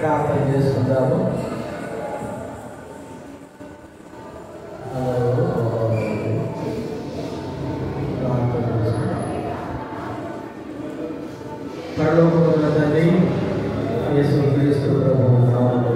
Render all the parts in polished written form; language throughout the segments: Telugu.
ప్రార్థన చేసుకుందాము. పరలోకమున్న తండ్రి, యేసుక్రీస్తు ప్రభువు నామములో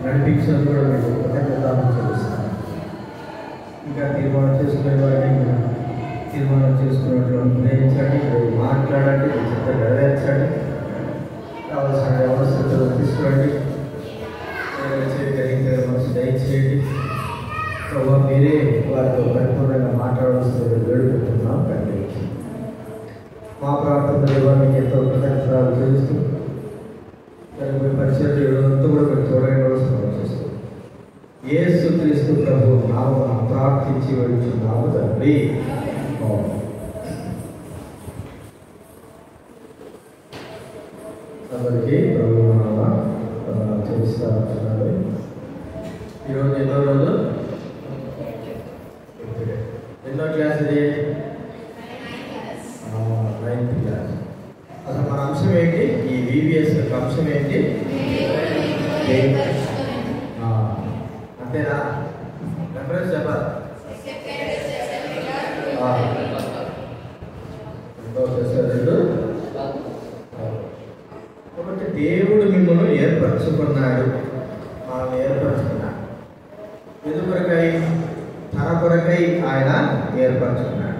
నడిపించడం కూడా మీరు చేస్తాను. ఇంకా తీర్మానం చేసుకునేటువంటి గ్రహించండి, మాట్లాడండి, చిత్తం నెరవేర్చండి, కావాల్సిన అవసరతలు తీసుకోండి, గ్రహించే మనసు దయచేయండి. ప్రభావ మీరే వారితో పరిపూర్ణంగా మాట్లాడాల్సింది వేడుకుంటున్నాం. కండి మా ప్రార్థన దేవానికి ఎంతో కృతజ్ఞతలు తెలుస్తూ మీ పరిచయంతో కూడా మీరు తోడైనవలసిన చేస్తాం. యేసుక్రీస్తు ప్రభువు నామమున ప్రార్థించి వెళ్తున్నాము తండ్రి. అందరికీ ప్రభువు నామమున చేస్తాను. ఈరోజు ఎన్నో రోజు ఎన్నో క్లాస్ ఇది? 9th class. అసలు మన అంశం ఏంటి? ఈ వివిఎస్ యొక్క అంశం ఏంటి? అంతేనా? రెఫరెన్స్ చెప్పాలి. కాబట్టి దేవుడు మిమ్మల్ని ఏర్పరచుకున్నాడు, మనల్ని ఏర్పరచుకున్నాడు. ఎందుకొరకై? తన కొరకై ఆయన ఏర్పరచుకున్నాడు.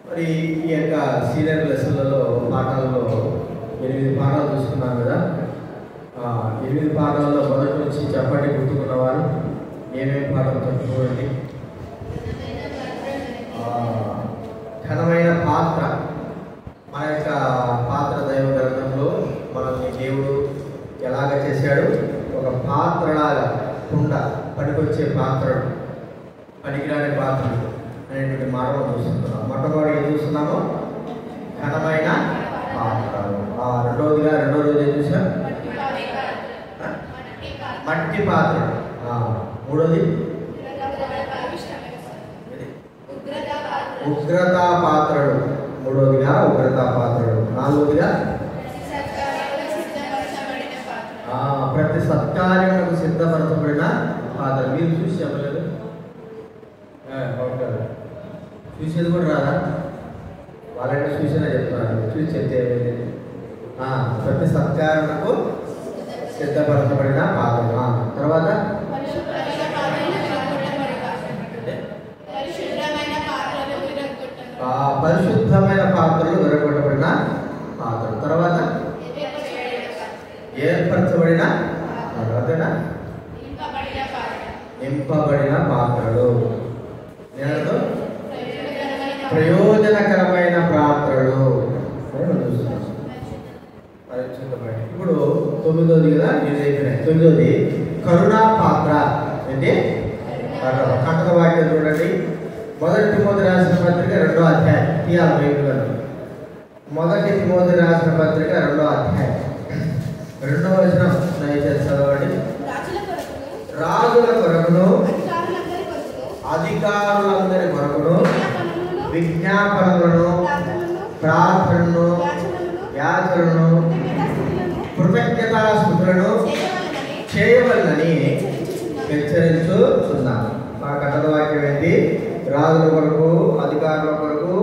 మరి ఈ యొక్క సీనియర్ లెసన్లలో పాఠాలలో 8 పాఠాలు చూసుకున్నాం కదా. 8 పాఠాల్లో మొదటి నుంచి చెప్పండి, గుర్తుకున్నవారు ఏమేమి పాఠాలు చెప్పుకోండి. ఘనమైన పాత్ర. మన యొక్క పాత్ర దైవ గ్రంథంలో మనల్ని దేవుడు ఎలాగ చేశాడు? ఒక పాత్రలాగా, కుండ, పనికొచ్చే పాత్రలు, పనికిరాని పాత్రలు అనేటువంటి మాటలు చూస్తున్నాం. మొట్టమొదటి ఏం చూస్తున్నాము? ఘనమైన పాత్రలు. రెండో రోజు ఏం చూసాం? మట్టి పాత్రలు. మూడోది ఉగ్రతా పాత్రలు. మూడోదిగా ఉగ్రతా పాత్రలు. నాలుగోదిగా ప్రతి సత్కార్యములకు సిద్ధపరచబడిన పాత్ర. మీరు చూసి చెప్పలేదు? చూసేది కూడా రాదా? వాళ్ళంటే చూసినా చెప్తున్నారు, చూసి చెప్తే ప్రతి సత్కారములకు సిద్ధపరచబడిన పాత్ర. తర్వాత పరిశుద్ధమైన పాత్రలు విరగొట్టబడిన పాత్రలు. తర్వాత ఏర్పరచబడిన, తర్వాతనా నింపబడిన పాత్రలు. ప్రయోజనకరమైన పాత్రలు. ఇప్పుడు 9వ కదా, ఇది అయిపోయినాయి. 9వది కరుణా పాత్ర. ఏంటి? కటక వాక్యం చూడండి. 1 తిమోతి రాసిన పత్రిక 2వ అధ్యాయం. తీయాలి బైబిల్. మొదటి తిమోతి రాసిన పత్రిక 2వ అధ్యాయం 2వ వచనం దయచేసి చదవండి. రాజుల కొరకును అధికారులందరి కొరకును విజ్ఞాపనలను ప్రార్థనను యాచనను కృతజ్ఞతాస్తుతులను చేయవలనని హెచ్చరించుచున్నాను. మా కథల వాక్యం ఏంటి? రాజుల కొరకు అధికారుల కొరకు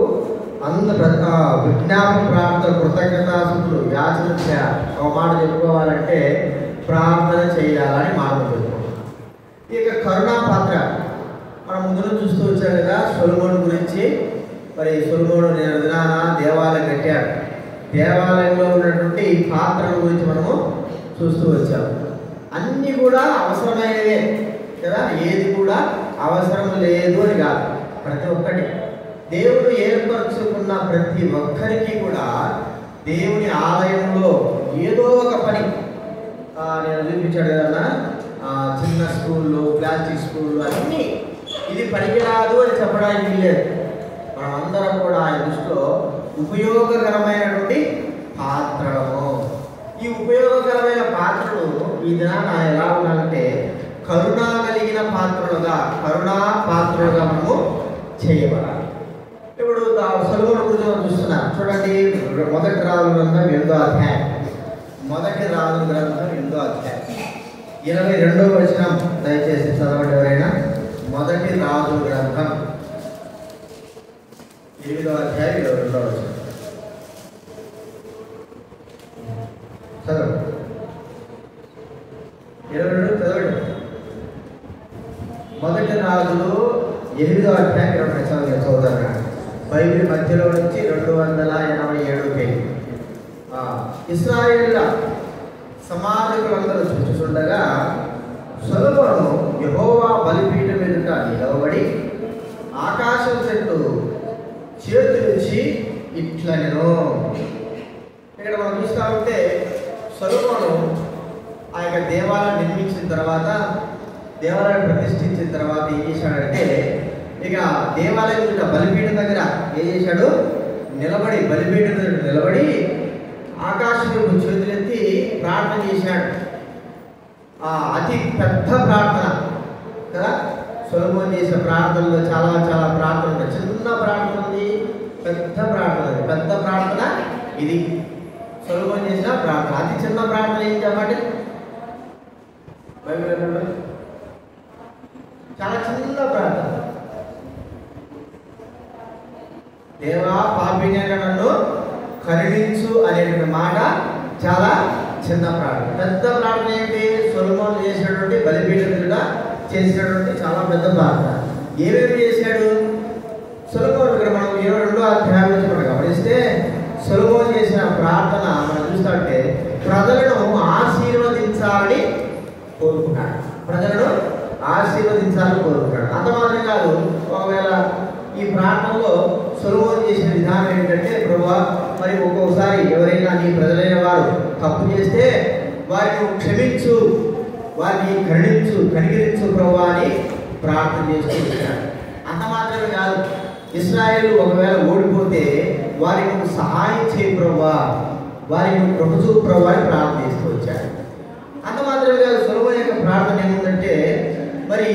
విజ్ఞాపన ప్రార్థన కృతజ్ఞతాస్తుతులు యాచన చేయాలి. ఒక మాట చెప్పుకోవాలంటే ప్రార్థన చేయాలని మాట చెప్పుకోవాలి. ఇక కరుణా పాత్ర మనం ముందు చూస్తూ వచ్చాం కదా సొలొమోను గురించి. మరి సొలొమోను దినాన దేవాలయం కట్టాడు. దేవాలయంలో ఉన్నటువంటి పాత్రల గురించి మనము చూస్తూ వచ్చాము. అన్నీ కూడా అవసరమైనవే కదా, ఏది కూడా అవసరం లేదు అని కాదు. ప్రతి ఒక్కటి దేవుడు ఏర్పరచుకున్న ప్రతి ఒక్కరికి కూడా దేవుని ఆలయంలో ఏదో ఒక పని నేను చూపించాడు కదా, చిన్న స్కూళ్ళు, ప్లాస్టిక్ స్కూళ్ళు అన్నీ ఇది పనికిరాదు అని చెప్పడానికి లేదు. మనమందరం కూడా ఆయన దృష్టిలో ఉపయోగకరమైనటువంటి పాత్రలము. ఈ ఉపయోగకరమైన పాత్రలు ఈ దినాన ఎలా ఉండాలంటే కరుణ కలిగిన పాత్రలుగా, కరుణా పాత్రలుగా మనము చేయబడాలి. ఇప్పుడు సొలొమోను గురించి మనం చూస్తున్నాం. చూడండి, మొదటి రాజుల గ్రంథం 8వ అధ్యాయం, మొదటి రాజుల గ్రంథం 8వ అధ్యాయం 22వ వచనం దయచేసి చదవండి ఎవరైనా. మొదటి రాజుల గ్రంథం 8వ అధ్యాయం 22వ వచనం చదవండి. 22 చదవండి. మొదటి రాజులు 8వ అధ్యాయం 22 చదువుతారు. బైబిల్ మధ్యలో నుంచి 287 పేజీ. ఇశ్రాయేలుల సమాధికులందరూ చూస్తుండగా సొలొమోను యెహోవా బలిపీఠం ఎదుట నిలబడి ఆకాశం చెట్టు చేతులుంచి ఇట్లనెను. ఇక్కడ మనం చూస్తూ ఉంటే సొలొమోను ఆ యొక్క దేవాలయం నిర్మించిన తర్వాత, దేవాలయం ప్రతిష్ఠించిన తర్వాత ఏం చేశాడంటే, ఇక దేవాలయం యొక్క బలిపీఠం దగ్గర ఏం చేశాడు, నిలబడి బలిపీఠం దగ్గర నిలబడి ఆకాశంలో చేతులెత్తి ప్రార్థన చేశాడు. అతి పెద్ద ప్రార్థన కదా. సొలొమోను చేసిన ప్రార్థనలో చాలా చాలా ప్రార్థన ఉంది. చిన్న ప్రార్థన ఉంది, పెద్ద ప్రార్థన ఉంది. పెద్ద ప్రార్థన ఇది సొలొమోను చేసిన ప్రార్థన. అతి చిన్న ప్రార్థన ఏం చెప్పండి బైబిల్? చాలా చిన్న ప్రార్థన. దేవా పాపినైన నన్ను కరుణించు అనేటువంటి మాట చాలా చిన్న ప్రార్థన. పెద్ద ప్రార్థన ఏంటి? సొలొమోను చేసినటువంటి బలిపీఠం మీద చేసినటువంటి చాలా పెద్ద ప్రార్థన. ఏమేమి చేశాడు సొలొమోను? ఇక్కడ మనం 22వ అధ్యాయం నుంచి మనం గమనిస్తే సొలొమోను చేసిన ప్రార్థన మనం చూస్తుంటే ప్రజలను ఆశీర్వదించాలని కోరుకున్నాడు. ప్రజలను ఆశీర్వదించాలని కోరుకున్నాడు. అంత మాత్రం కాదు, ఒకవేళ ఈ ప్రార్థనలో సొలొమోను చేసిన విధానం ఏంటంటే, ప్రభువా మరి ఒక్కొక్కసారి ఎవరైనా నీ ప్రజలైన వారు తప్పు చేస్తే వారిని క్షమించు, వారిని కనికరించు ప్రభువా అని ప్రార్థన చేస్తూ వచ్చాడు. అంత మాత్రమే కాదు, ఇశ్రాయేలు ఒకవేళ ఓడిపోతే వారికి సహాయం చేయి ప్రభువా, వారికి కృప చూపు ప్రభువా అని ప్రార్థన చేస్తూ వచ్చాడు. అంత మాత్రమే కాదు, సొలొమోను యొక్క ప్రార్థన ఏముందంటే, మరి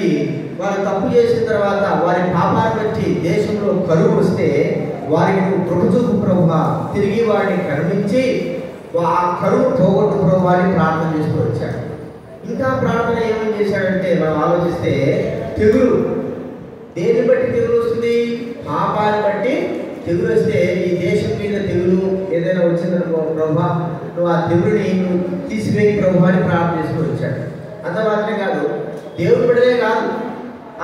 వారు తప్పు చేసిన తర్వాత వారి పాపాన్ని బట్టి దేశంలో కరువు వస్తే వారికి కృప చూపు ప్రభువా, తిరిగి వారిని కరుణించి ఆ కరువు పోగొట్టు ప్రభువా అని ప్రార్థన చేస్తూ వచ్చాడు. ఇంకా ప్రార్థన ఏమని చేశాడంటే, మనం ఆలోచిస్తే తెగులు, దేన్ని బట్టి తెగులు వస్తుంది? పాపాన్ని బట్టి తెగులు వస్తే ఈ దేశం మీద తెగులు ఏదైనా వచ్చిందనుకో ప్రభువా, నువ్వు ఆ తెగులుని నువ్వు తీసివేయి ప్రభువా అని ప్రార్థన చేస్తూ వచ్చాడు. అంత మాత్రమే కాదు, దేవుని బిడ్డలే కాదు,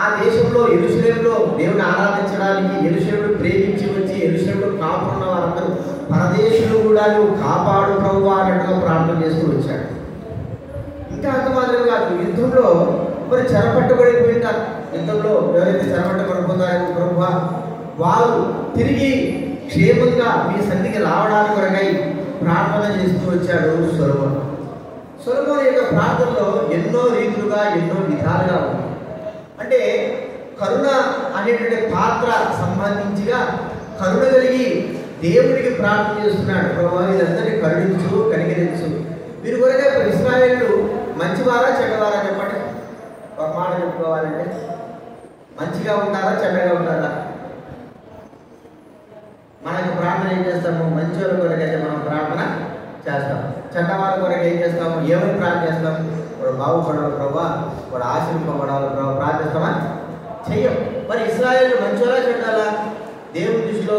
ఆ దేశంలో యెరూషలేములో దేవుని ఆరాధించడానికి యెరూషలేమును ప్రేమించి వచ్చి యెరూషలేములో కాపున్న వారందరూ పరదేశులు కూడా నువ్వు కాపాడు ప్రభువా అన్నట్టుగా ప్రార్థన చేస్తూ వచ్చాడు. ఇంకా అంత మాత్రమే కాదు, యుద్ధంలో మరి చెరపట్టబడిపోయింటారు. యుద్ధంలో ఎవరైతే చెరపట్టబడిపోతారో ప్రభువా, వారు తిరిగి క్షేమంగా మీ సన్నిధికి రావడానికి కొరకై ప్రార్థన చేస్తూ వచ్చాడు సొలొమోను. సొలొమోను యొక్క ప్రార్థనలో ఎన్నో రీతులుగా ఎన్నో విధాలుగా ఉంది. అంటే కరుణ అనేటువంటి పాత్ర సంబంధించిగా కరుణ కలిగి దేవుడికి ప్రార్థన చేస్తున్నాడు, ప్రభువా వీళ్ళందరినీ కరుణించు, కనికరించు. వీరి కొరకే ఇశ్రాయేలు మంచివారా చెడ్డవారా చెప్పండి. ఒక మాట చెప్పుకోవాలంటే మంచిగా ఉంటారా చెడ్డగా ఉంటారా? మనకు ప్రార్థన ఏం చేస్తాము? మంచి వాళ్ళ కొరకైతే మనం ప్రార్థన చేస్తాం, చెడ్డవాళ్ళ కొరకు ఏం చేస్తాము? ఏమని ప్రార్థన చేస్తాము? వాడు బాగుపడాలి ప్రభా, వాడు ఆశీర్వపడాలి ప్రభా ప్రార్థిస్తామా? చెయ్యం. మరి ఇశ్రాయేలు మంచివారా చెడ్డాలా? దేవుని దృష్టిలో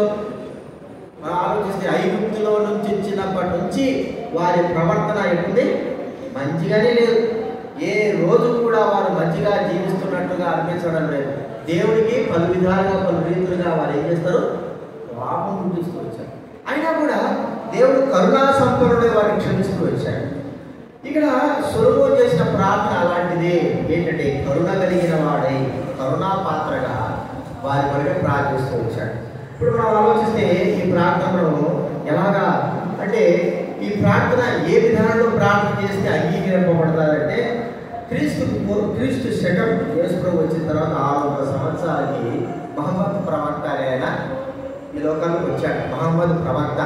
మనం ఆలోచిస్తే ఐగుప్తులో నుంచి వచ్చినప్పటి నుంచి వారి ప్రవర్తన ఎటుంది? మంచిగానే లేదు. ఏ రోజు కూడా వారు మంచిగా జీవిస్తున్నట్టుగా అనిపించడం లేదు. దేవుడికి పలు విధాలుగా పలు రీతులుగా వారు ఏం చేస్తారు? పాపం చూపిస్తూ వచ్చారు. అయినా కూడా దేవుడు కరుణా సంపన్నుడే వారిని క్షమిస్తూ వచ్చాడు. ఇక్కడ సొలొమోను చేసిన ప్రార్థన అలాంటిదే. ఏంటంటే కరుణ కలిగిన వాడై కరుణా పాత్రగా వారి కొరకే ప్రార్థిస్తూ వచ్చాడు. ఇప్పుడు మనం ఆలోచిస్తే ఈ ప్రార్థనను ఎలాగా అంటే ఈ ప్రార్థన ఏ విధానంలో ప్రార్థన చేస్తే అంగీకరింపబడతారంటే క్రీస్తు శకం యేసుప్రభు వచ్చిన తర్వాత 600 సంవత్సరాలకి మహమ్మద్ ప్రవక్త ఆయన ఈ లోకానికి వచ్చాడు. మహమ్మద్ ప్రవక్త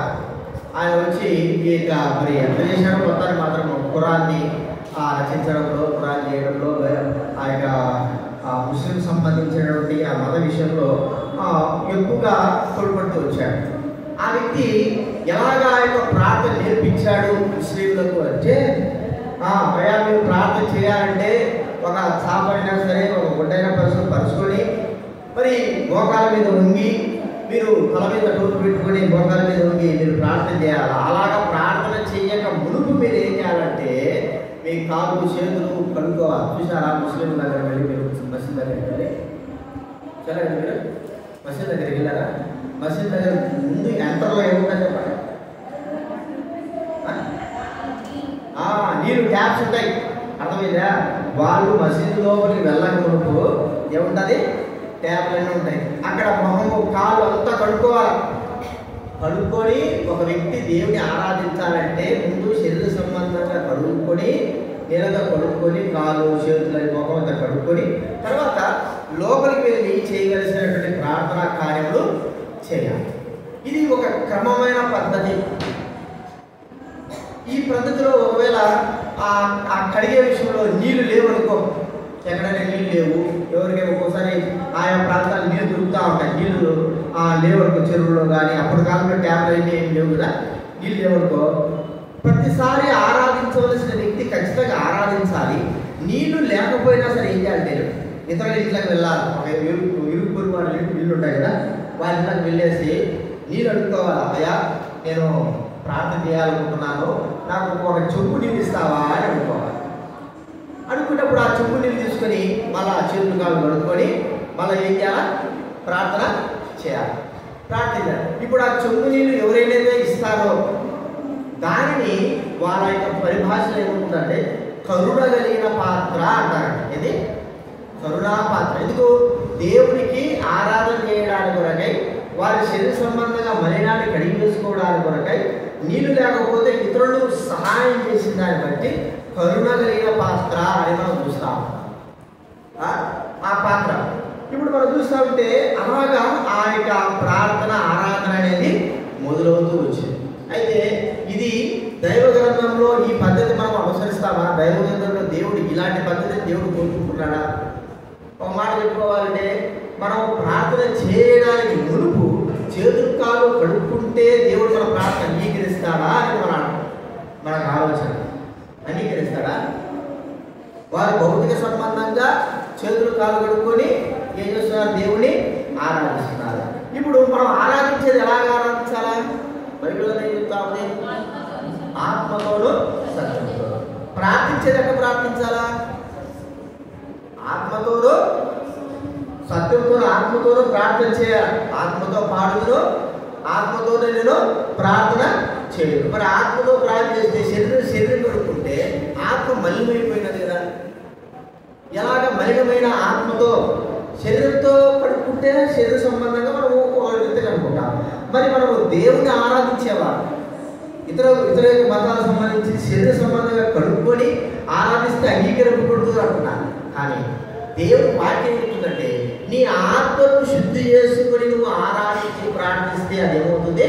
ఆయన వచ్చి ఇక మరి ఎంత చేశాడో మొత్తాన్ని మాత్రం ఖురాన్ని రచించడంలో, ఖురాన్ చేయడంలో, ఆ యొక్క ముస్లిం సంబంధించినటువంటి ఆ మత విషయంలో ఎక్కువగా తోడ్పడుతూ వచ్చాడు. ఆ వ్యక్తి ఎలాగా ఆయన ప్రార్థన నేర్పించాడు ముస్లింలకు అంటే భయా మీరు ప్రార్థన చేయాలంటే ఒక సాపైనా సరే ఒక గుడ్డైన పరుచుకొని మరి మోకాల మీద ఉంగి మీరు తల మీద టోపు పెట్టుకొని మోకాల మీద ఉంగి మీరు ప్రార్థన చేయాలి. అలాగా ప్రార్థన చేయక మునుపు మీరు ఏం చేయాలంటే మీ కాళ్ళు చేతులు కడుక్కోవాలి. చూసారా ముస్లిం దగ్గర వెళ్ళి మీరు మసీద్ దగ్గరికి వెళ్ళి చాలా మీరు మసీద్ దగ్గరికి వెళ్ళారా? మసీద్ దగ్గర ముందు ఎంటర్లో ఏముందని చెప్పండి, నీళ్ళు ట్యాప్స్ ఉంటాయి. అర్థమైందా? వాళ్ళు మసీదు లోపలికి వెళ్ళక మునుపు ఏముంటుంది? ట్యాప్లు అన్నీ ఉంటాయి. అక్కడ మొహము కాళ్ళు అంతా కడుక్కోవాలి. కడుక్కొని ఒక వ్యక్తి దేవుని ఆరాధించాలంటే ముందు శరీర సంబంధంగా కడుక్కొని నీళ్ళతో కడుక్కొని కాళ్ళు చేతులు మొహం అంతా కడుక్కొని తర్వాత లోపలికి వెళ్ళి చేయవలసినటువంటి ప్రార్థనా కార్యములు చేయాలి. ఇది ఒక క్రమమైన పద్ధతి. ఈ పద్ధతిలో ఒకవేళ ఆ కడిగే విషయంలో నీళ్లు లేవు అనుకో, ఎక్కడైనా నీళ్ళు లేవు, ఎవరికి ఒక్కోసారి ఆయా ప్రాంతాలు నీళ్ళు దొరుకుతూ ఉంటాయి, నీళ్ళు లేవు అనుకో చెరువులో కానీ, అప్పుడు కాలంలో ట్యాబ్లు అయితే ఏం లేవు కదా, నీళ్ళు లేవనుకో ప్రతిసారి ఆరాధించవలసిన వ్యక్తి ఖచ్చితంగా ఆరాధించాలి. నీళ్లు లేకపోయినా సరే ఏం చేయాలంటే ఇతరుల ఇంట్లోకి వెళ్ళాలి. ఒక ఇరుగు పొరుగు వాళ్ళ ఇల్లు ఉంటాయి కదా, వాళ్ళ ఇంట్లోకి వెళ్ళేసి నీళ్ళు అడుక్కోవాలి. అయ్యా నేను ప్రార్థన చేయాలనుకుంటున్నాను, నాకు ఒక చెంబు నీళ్ళు ఇస్తావా అని అనుకోవాలి. అనుకున్నప్పుడు ఆ చెంబు నీళ్ళు తీసుకొని మళ్ళీ ఆ చేతులు కాళ్ళు కడుక్కొని మళ్ళీ ఏం చేయాలా? ప్రార్థన చేయాలి, ప్రార్థించాలి. ఇప్పుడు ఆ చెంబు నీళ్ళు ఎవరైనా ఇస్తారో దానిని వాళ్ళ యొక్క పరిభాషలో ఏముంటుందంటే కరుణ కలిగిన పాత్ర అంటారు. ఇది కరుణా పాత్ర. ఎందుకు? దేవునికి ఆరాధన చేయడానికి కొరకై, వారి శరీర సంబంధంగా మలినాన్ని కడిగి వేసుకోవడానికి కొరకై, నీళ్లు లేకపోతే ఇతరులు సహాయం చేసిన దాన్ని బట్టి కరుణ కలిగిన పాత్ర అని మనం చూస్తాం. ఆ పాత్ర ఇప్పుడు మనం చూస్తూ ఉంటే అలాగా ఆ యొక్క ప్రార్థన ఆరాధన అనేది మొదలవుతూ వచ్చింది. అయితే ఇది దైవ గ్రంథంలో ఈ పద్ధతి మనం అనుసరిస్తామా? దైవ గ్రంథంలో దేవుడు ఇలాంటి పద్ధతిని దేవుడు కోరుకుంటున్నాడా? ఒక మాట చెప్పుకోవాలంటే మనం ప్రార్థన చేయడానికి మునుపు చేతులు కాలు కడుక్కుంటే దేవుడు మన ప్రార్థన అంగీకరిస్తాడా అని మనకు ఆలోచన. అంగీకరిస్తాడా? వారు భౌతిక సంబంధంగా చేతులు కాలు కడుక్కొని ఏం చేస్తున్నారు? దేవుని ఆరాధిస్తున్నారు. ఇప్పుడు మనం ఆరాధించేది ఎలాగ ఆరాధించాలా? బైబిల్లో ఏం చెప్తా ఉంది? ఆత్మతోను సత్యంతో. ప్రార్థించేది ఎక్కడ ప్రార్థించాలా? ఆత్మతోను సత్యంతో, ఆత్మతోనూ ప్రార్థన చేయాలి. ఆత్మతో పాడుదును, ఆత్మతోనే నేను ప్రార్థన చేయను. మరి ఆత్మతో ప్రార్థన చేస్తే శరీరం కడుక్కుంటే ఆత్మ మలినమైపోయినది కదా. ఎలాగ మలినమైన ఆత్మతో శరీరంతో కడుక్కుంటే శరీర సంబంధంగా మనము ఒక వ్యక్తిని అనుకుంటాం. మరి మనము దేవుని ఆరాధించేవారు ఇతర మతాలకు సంబంధించి శరీర సంబంధంగా కడుక్కొని ఆరాధిస్తే అంగీకరింపకూడదు అంటున్నాను. కానీ దేవుడు వాక్యం ఏమిటంటే నీ ఆత్మను శుద్ధి చేసుకొని నువ్వు ఆరాధించి ప్రార్థిస్తే అదేమవుతుంది?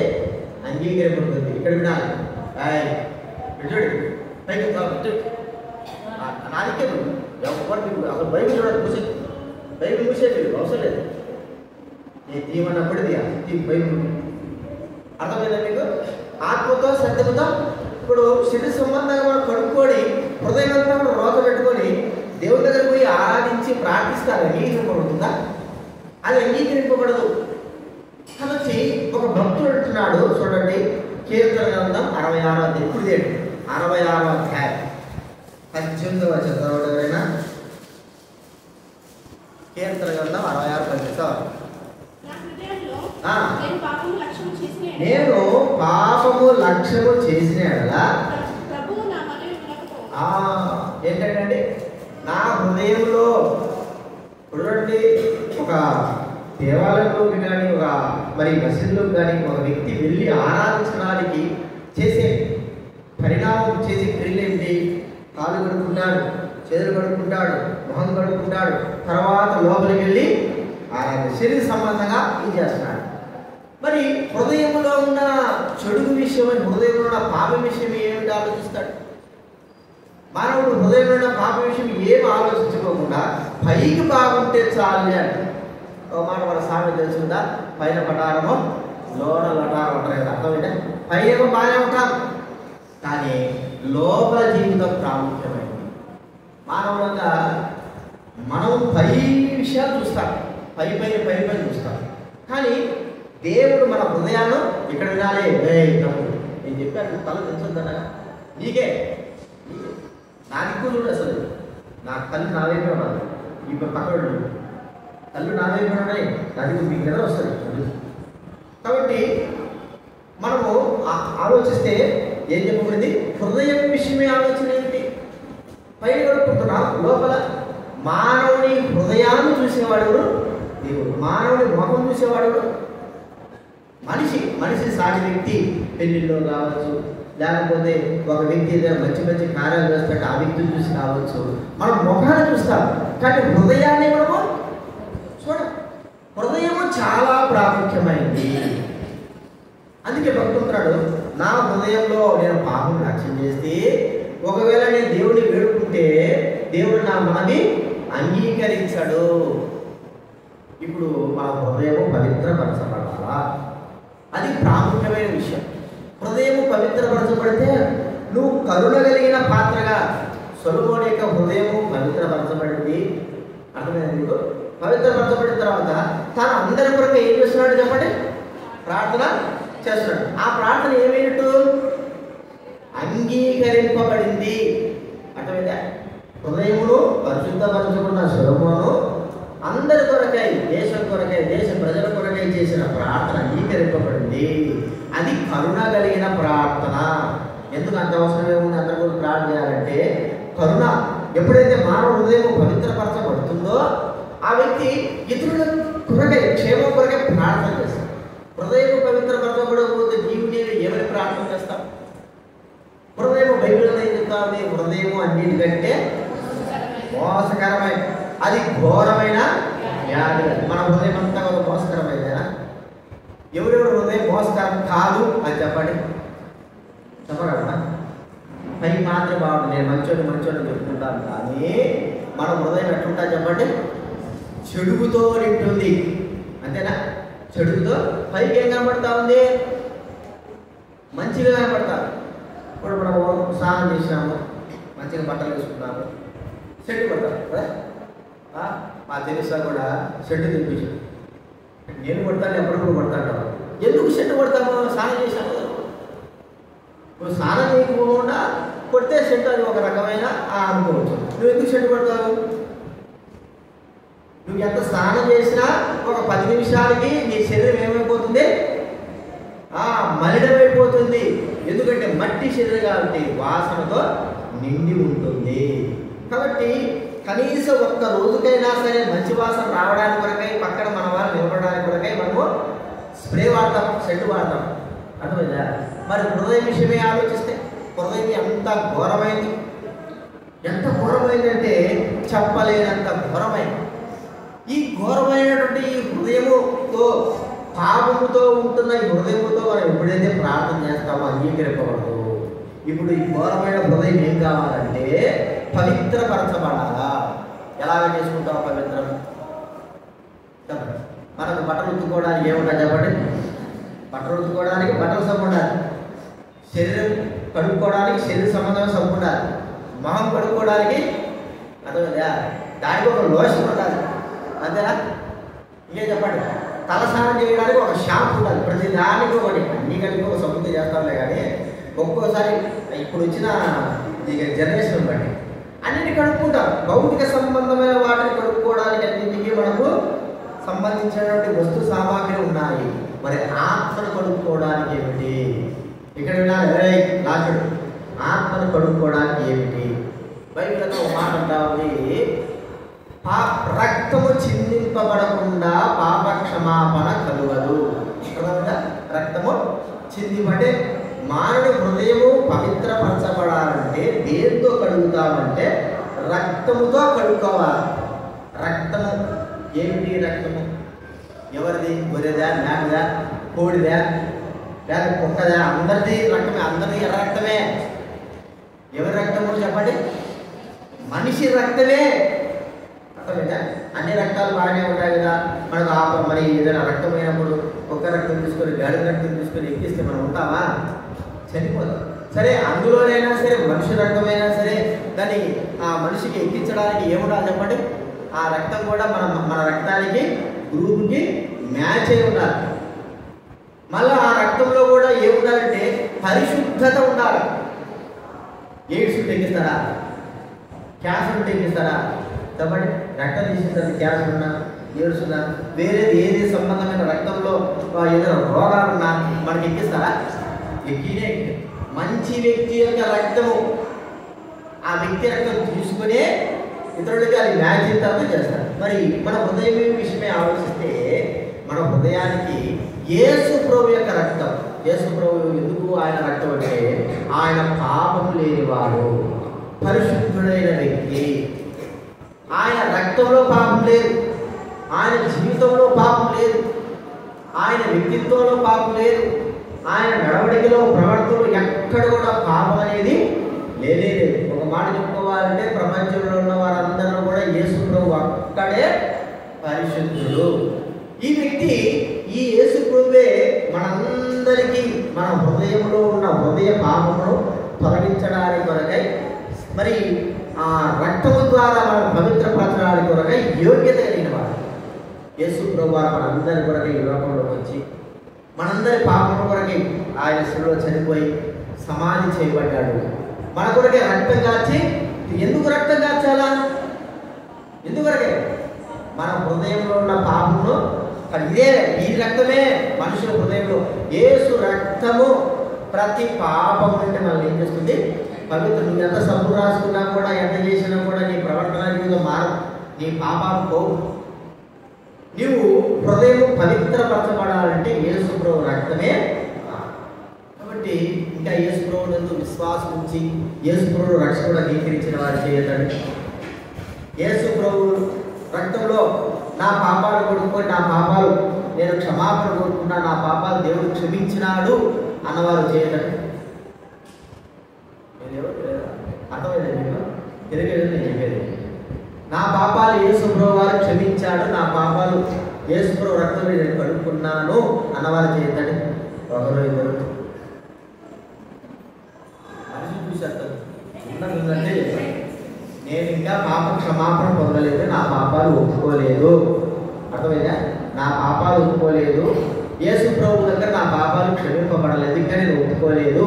అంగీకరింపబడుతుంది. ఇక్కడ వినాలి. చూడండి పైకి నాదికే ఎవరు అసలు బైబిల్ చూడండి మూసే, బైబిల్ మూసేది అవసరం లేదు. నేను తీయమన్నప్పటిది బైబిల్ అర్థమైందా మీకు? ఆత్మతో శ్రద్ధతో ఇప్పుడు శరీర సంబంధంగా మనం కడుక్కొని హృదయంగా మనం రోత పెట్టుకొని దేవుని దగ్గర పోయి ఆరాధించి ప్రార్థిస్తారు. అంగీకరింపబడుతుందా? అది అంగీకరింపబడదు. కాబట్టి ఒక భక్తుడు అంటున్నాడు చూడండి, కీర్తన గ్రంథం 66వ అధ్యాయం. ఇప్పుడు 66వ అధ్యాయం 18వ వచనం ఎవరైనా? కీర్తన గ్రంథం 66 నేను పాపము లక్ష్యము చేసిన ఏంటంటే నా హృదయంలో చూడండి, ఒక దేవాలయంలోకి కానీ ఒక మరి మసీదులోకి కానీ ఒక వ్యక్తి వెళ్ళి ఆరాధించడానికి చేసే పరిణామం చేసే క్రియలు ఏంటి? కాలు కడుక్కుంటాడు, చేతులు కడుక్కుంటాడు, మొహం కడుక్కుంటాడు, తర్వాత లోపలికి వెళ్ళి ఆరాధన శరీర సంబంధంగా ఏం చేస్తున్నాడు. మరి హృదయంలో ఉన్న చెడు విషయం, హృదయంలో ఉన్న పాప విషయం ఏమిటి ఆలోచిస్తాడు? మానవుడు హృదయంలో ఉన్న పాప విషయం ఏం ఆలోచించుకోకుండా పైకి బాగుంటే చాలు అంటే ఒక మాట మన సామెత తెలుసుకుందా? పైన పటారము లోన లటారం ఉంటారు కదా, అర్థమైందా? పైన బాగానే ఉంటాం కానీ లోపల జీవితం ప్రాముఖ్యమైనది. మానవులంగా మనం పై విషయాలు చూస్తాం, పై చూస్తాం, కానీ దేవుడు మన హృదయాన్ని ఇక్కడ వినాలి. నేను చెప్పాను తల తెలుసుందా నీకే, నా దిక్కు చూడు. అసలు నా కళ్ళు నా వైపు ఉన్నాను, ఇప్పుడు పక్కడు కళ్ళు నా వైపు ఉన్నాయి, నా దిక్కు మీకు కదా వస్తుంది. కాబట్టి మనము ఆలోచిస్తే ఏం చెప్పబడింది? హృదయం విషయమే ఆలోచన ఏంటి? పైన కడుక్కుంటున్నా, లోపల మానవుని హృదయాన్ని చూసేవాడు దేవుడు, మానవుని ముఖం చూసేవాడు మనిషి సాటి వ్యక్తి పెళ్లిలో కావచ్చు, లేకపోతే ఒక వ్యక్తి ఏదైనా మంచి కార్యాలు చేస్తుంటే ఆ వ్యక్తిని చూసి కావచ్చు. మనం ముఖాన్ని చూస్తాం కానీ హృదయాన్ని మనము చూడం. హృదయము చాలా ప్రాముఖ్యమైనది. అందుకే భక్తుంటాడు, నా హృదయంలో నేను పాపం లక్ష్యం చేస్తే ఒకవేళ నేను దేవుడిని వేడుకుంటే దేవుడు నా మనని అంగీకరించాడు. ఇప్పుడు మన హృదయము పవిత్రపరచబడాలా? అది ప్రాముఖ్యమైన విషయం. హృదయము పవిత్రపరచబడితే నువ్వు కరుణ కలిగిన పాత్రగా, సొలొమోను యొక్క హృదయము పవిత్రపరచబడింది. అర్థమైంది మీకు? పవిత్రపరచబడిన తర్వాత తాను అందరి కొరకు ఏం చేస్తున్నాడు చెప్పండి? ప్రార్థన చేస్తున్నాడు. ఆ ప్రార్థన ఏమైనట్టు? అంగీకరింపబడింది. అర్థమైందా? హృదయమును పరిశుద్ధపరచుకున్న సొలొమోను అందరి కొరకై, దేశం కొరకై, దేశ ప్రజల కొరకై చేసిన ప్రార్థన అంగీకరింపబడింది. అది కరుణ కలిగిన ప్రార్థన. ఎందుకు అంత అవసరం ఏముంది అందరి కొరకు ప్రార్థన చేయాలంటే? కరుణ. ఎప్పుడైతే మానవ హృదయం పవిత్రపరచబడుతుందో ఆ వ్యక్తి ఇతరుల కొరకై, క్షేమం కొరకై ప్రార్థన చేస్తాడు. హృదయం పవిత్రపరచబడకపోతే జీవుని ఏమని ప్రార్థన చేస్తాం? హృదయం బైబిల్లో ఏం చెప్తా ఉంది? హృదయము అన్నిటికంటే మోసకరమైన, అది ఘోరమైన వ్యాధి. మన హృదయం అంతా ఒక మోసకరమైందేనా? ఎవరెవరు హృదయం మోసకరం కాదు అని చెప్పండి, చెప్పగలరా? పై మాత్రం బాగుంటుంది, నేను మంచోని చెప్పుకుంటాను, కానీ మన హృదయం ఎట్లుంటా చెప్పండి? చెడుగుతో నింటుంది. అంతేనా? చెడుగుతో. పైకి ఏం కనపడతా ఉంది? మంచిగా కనపడతారు. ఇప్పుడు మనము స్నానం చేసినాము, మంచిగా బట్టలు వేసుకున్నాము, షెడ్ కొడతారు కదా. మా తెలుసా కూడా షెడ్ తెప్పించు, నేను కొడతాను, ఎప్పటికప్పుడు కొడతాను. ఎందుకు షెడ్ కొడతాము? స్నానం చేశాను కదా. ఇప్పుడు స్నానం చేయకుండా కొడితే షెడ్ అది ఒక రకమైన అనుకోవచ్చు. నువ్వు ఎందుకు షెడ్ కొడతావు? నువ్వు ఎంత స్నానం చేసినా ఒక 10 నిమిషాలకి నీ శరీరం ఏమైపోతుంది? మలినమైపోతుంది. ఎందుకంటే మట్టి శరీరం కాబట్టి వాసనతో నిండి ఉంటుంది. కాబట్టి కనీసం ఒక్క రోజుకైనా సరే మంచి వాసన రావడానికి కొరకై, పక్కన మన వాళ్ళు నిలబడడానికి కొరకై మనము స్ప్రే వాడతాం, షెడ్ వాడతాం. అర్థమైందా? మరి హృదయం విషయమే ఆలోచిస్తే హృదయం ఎంత ఘోరమైంది, ఎంత ఘోరమైందంటే చెప్పలేనంత ఘోరమైంది. ఈ ఘోరమైనటువంటి ఈ హృదయముతో, పాపముతో ఉంటున్న ఈ హృదయముతో మనం ఎప్పుడైతే ప్రార్థన చేస్తామో అంగీకరింపబడదు. ఇప్పుడు ఈ ఘోరమైన హృదయం ఏం కావాలంటే పవిత్రపరచబడాలా. ఎలాగ చేసుకుంటాం పవిత్రం? మనకు బట్టలు ఉత్తుకోవడానికి ఏముంటుంది చెప్పండి? బట్టలు ఉత్తుకోవడానికి బట్టల సబ్బు ఉండాలి, శరీరం కడుక్కోవడానికి శరీర సంబంధమైన సబ్బు ఉండాలి, మొహం కడుక్కోవడానికి అర్థమైందా దానికి ఒక లోషన్ ఉండాలి, అంతేనా? ఇంకేం చెప్పండి? తలస్నానం చేయడానికి ఒక షాంపూ ఉండాలి, ప్రతి దానికి ఒకటి. అన్ని కలిపి ఒక సబ్బుతో చేస్తాంలే కానీ ఒక్కోసారి ఇప్పుడు వచ్చిన జనరేషన్ బట్టి అన్నింటి కడుక్కుంటాం. భౌతిక సంబంధమైన వాటిని కడుక్కోవడానికి అన్నింటికీ మనకు సంబంధించినటువంటి వస్తు సామాగ్రి ఉన్నాయి. మరి ఆత్మను కడుక్కోవడానికి ఏమిటి? ఇక్కడ వినాలి లాస్టుడు, ఆత్మను కడుక్కోవడానికి ఏమిటి? బైబిల్ ఒక మాట అంటా ఉంది, రక్తము చిందింపబడకుండా పాప క్షమాపణ కలుగదు. రక్తము చిందింపంటే మానవుడి హృదయము పవిత్రపరచబడాలంటే దేంతో కడుగుతామంటే రక్తముతో కడుక్కోవాలి. రక్తము ఏమిటి? రక్తము ఎవరిది? గొర్రెదా, మేకదా, కోడిదా, లేక కుక్కదా? అందరిది రక్తమే, అందరిది ఎర్ర రక్తమే. ఎవరి రక్తము చెప్పండి? మనిషి రక్తమే. అర్థమైందా? అన్ని రక్తాలు బాగానే ఉంటాయి కదా. మనకు మరి ఏదైనా రక్తమైనప్పుడు ఒక్క రక్తం తీసుకొని గాడి రక్తం తీసుకొని ఎక్కిస్తే మనం ఉంటామా? చనిపోతాం. సరే, అందులోనైనా సరే మనిషి రక్తమైనా సరే దాన్ని ఆ మనిషికి ఎక్కించడానికి ఏముండాలి చెప్పండి? ఆ రక్తం కూడా మన రక్తానికి గ్రూప్కి మ్యాచ్ అయి ఉండాలి. మళ్ళీ ఆ రక్తంలో కూడా ఏముండాలంటే పరిశుద్ధత ఉండాలి. ఎయిడ్స్ ఎక్కిస్తారా? క్యాన్సర్ ఎక్కిస్తారా? చెప్పండి. రక్తం తీసిన తర్వాత క్యాన్సర్ ఉన్నా, ఎయిడ్స్ ఉన్నా, వేరేది ఏది సంబంధమైన రక్తంలో ఏదైనా రోగాలు ఉన్నా మనకి ఎక్కిస్తారా? ఎక్కినే. మంచి వ్యక్తి యొక్క రక్తము ఆ వ్యక్తి రక్తం తీసుకునే ఇతరులకి అది మ్యాచ్ అయిన తర్వాత చేస్తారు. మరి మన హృదయం విషయమే ఆలోచిస్తే మన హృదయానికి యేసు ప్రభు యొక్క రక్తం. యేసు ప్రభు ఎందుకు ఆయన రక్తం అంటే ఆయన పాపం లేనివాడు, పరిశుద్ధుడైన వ్యక్తి. ఆయన రక్తంలో పాపం లేదు, ఆయన జీవితంలో పాపం లేదు, ఆయన వ్యక్తిత్వంలో పాపం లేదు, ఆయన నడవడికలో ప్రవర్తనలో ఎక్కడ కూడా పాపం అనేది లేదే లేదు. ఒక మాట చెప్పుకోవాలంటే ప్రపంచంలో ఉన్న వారందరూ కూడా యేసు ప్రభు అక్కడే పరిశుద్ధుడు. ఈ వ్యక్తి, ఈ యేసు ప్రభువే మనందరికీ మన హృదయంలో ఉన్న హృదయ పాపమును తొలగించడానికి కొరకై, మరి ఆ రక్తము ద్వారా మనం పవిత్రపరచడానికి కొరకై యోగ్యత కలిగిన వాడు యేసు ప్రభు. మనందరి కొరకై ఈ లోకంలోకి వచ్చి మనందరి పాపం కొరకై ఆయన శిలువలో చనిపోయి సమాధి చేయబడ్డాడు. మన కొరకే రక్తం కాచి. ఎందుకు రక్తం కాచాలా? ఎందుకొరకే? మన హృదయంలో ఉన్న పాపమును ఇదే, ఈ రక్తమే మనుషుల హృదయంలో. యేసు రక్తము ప్రతి పాపం నుండి మనల్ని ఏం చేస్తుంది? పవిత్ర. నువ్వు ఎంత సబ్బు రాసుకున్నా కూడా, ఎంత చేసినా కూడా నీ ప్రవర్తన జీవితం మారు, నీ పాపాలు పోవు. నీవు హృదయం పవిత్రపరచబడాలంటే యేసు ప్రభు రక్తమే. కాబట్టి ఇంకా యేసు ప్రభు నందు విశ్వాసం ఉంచి యేసు ప్రభు రక్షకుడు అంగీకరించిన వారు చేయదండి. యేసు ప్రభు రక్తంలో నా పాపాలు కొడుకొని, నా పాపాలు నేను క్షమాపణ కోరుకున్నా, నా పాపాలు దేవుడు క్షమించినాడు అన్నవారు చేయదండి. అర్థమైంది మీకు? తిరిగేది నేను చెప్పేది. నా పాపాలు యేసు ప్రభు వారు క్షమించాడు, నా పాపాలు యేసు ప్రభు రక్తంలో నేను కడుక్కున్నాను అన్నవారు చేయదండి. ఒకరు ఇద్దరు మనిషి చూశారు ఉన్నదంటే నేను ఇంకా పాప క్షమాపణ పొందలేదు, నా పాపాలు ఒప్పుకోలేదు. అర్థమైందా? నా పాపాలు ఒప్పుకోలేదు, యేసు ప్రభు దగ్గర నా పాపాలు క్షమింపబడలేదు, ఇంకా నేను ఒప్పుకోలేదు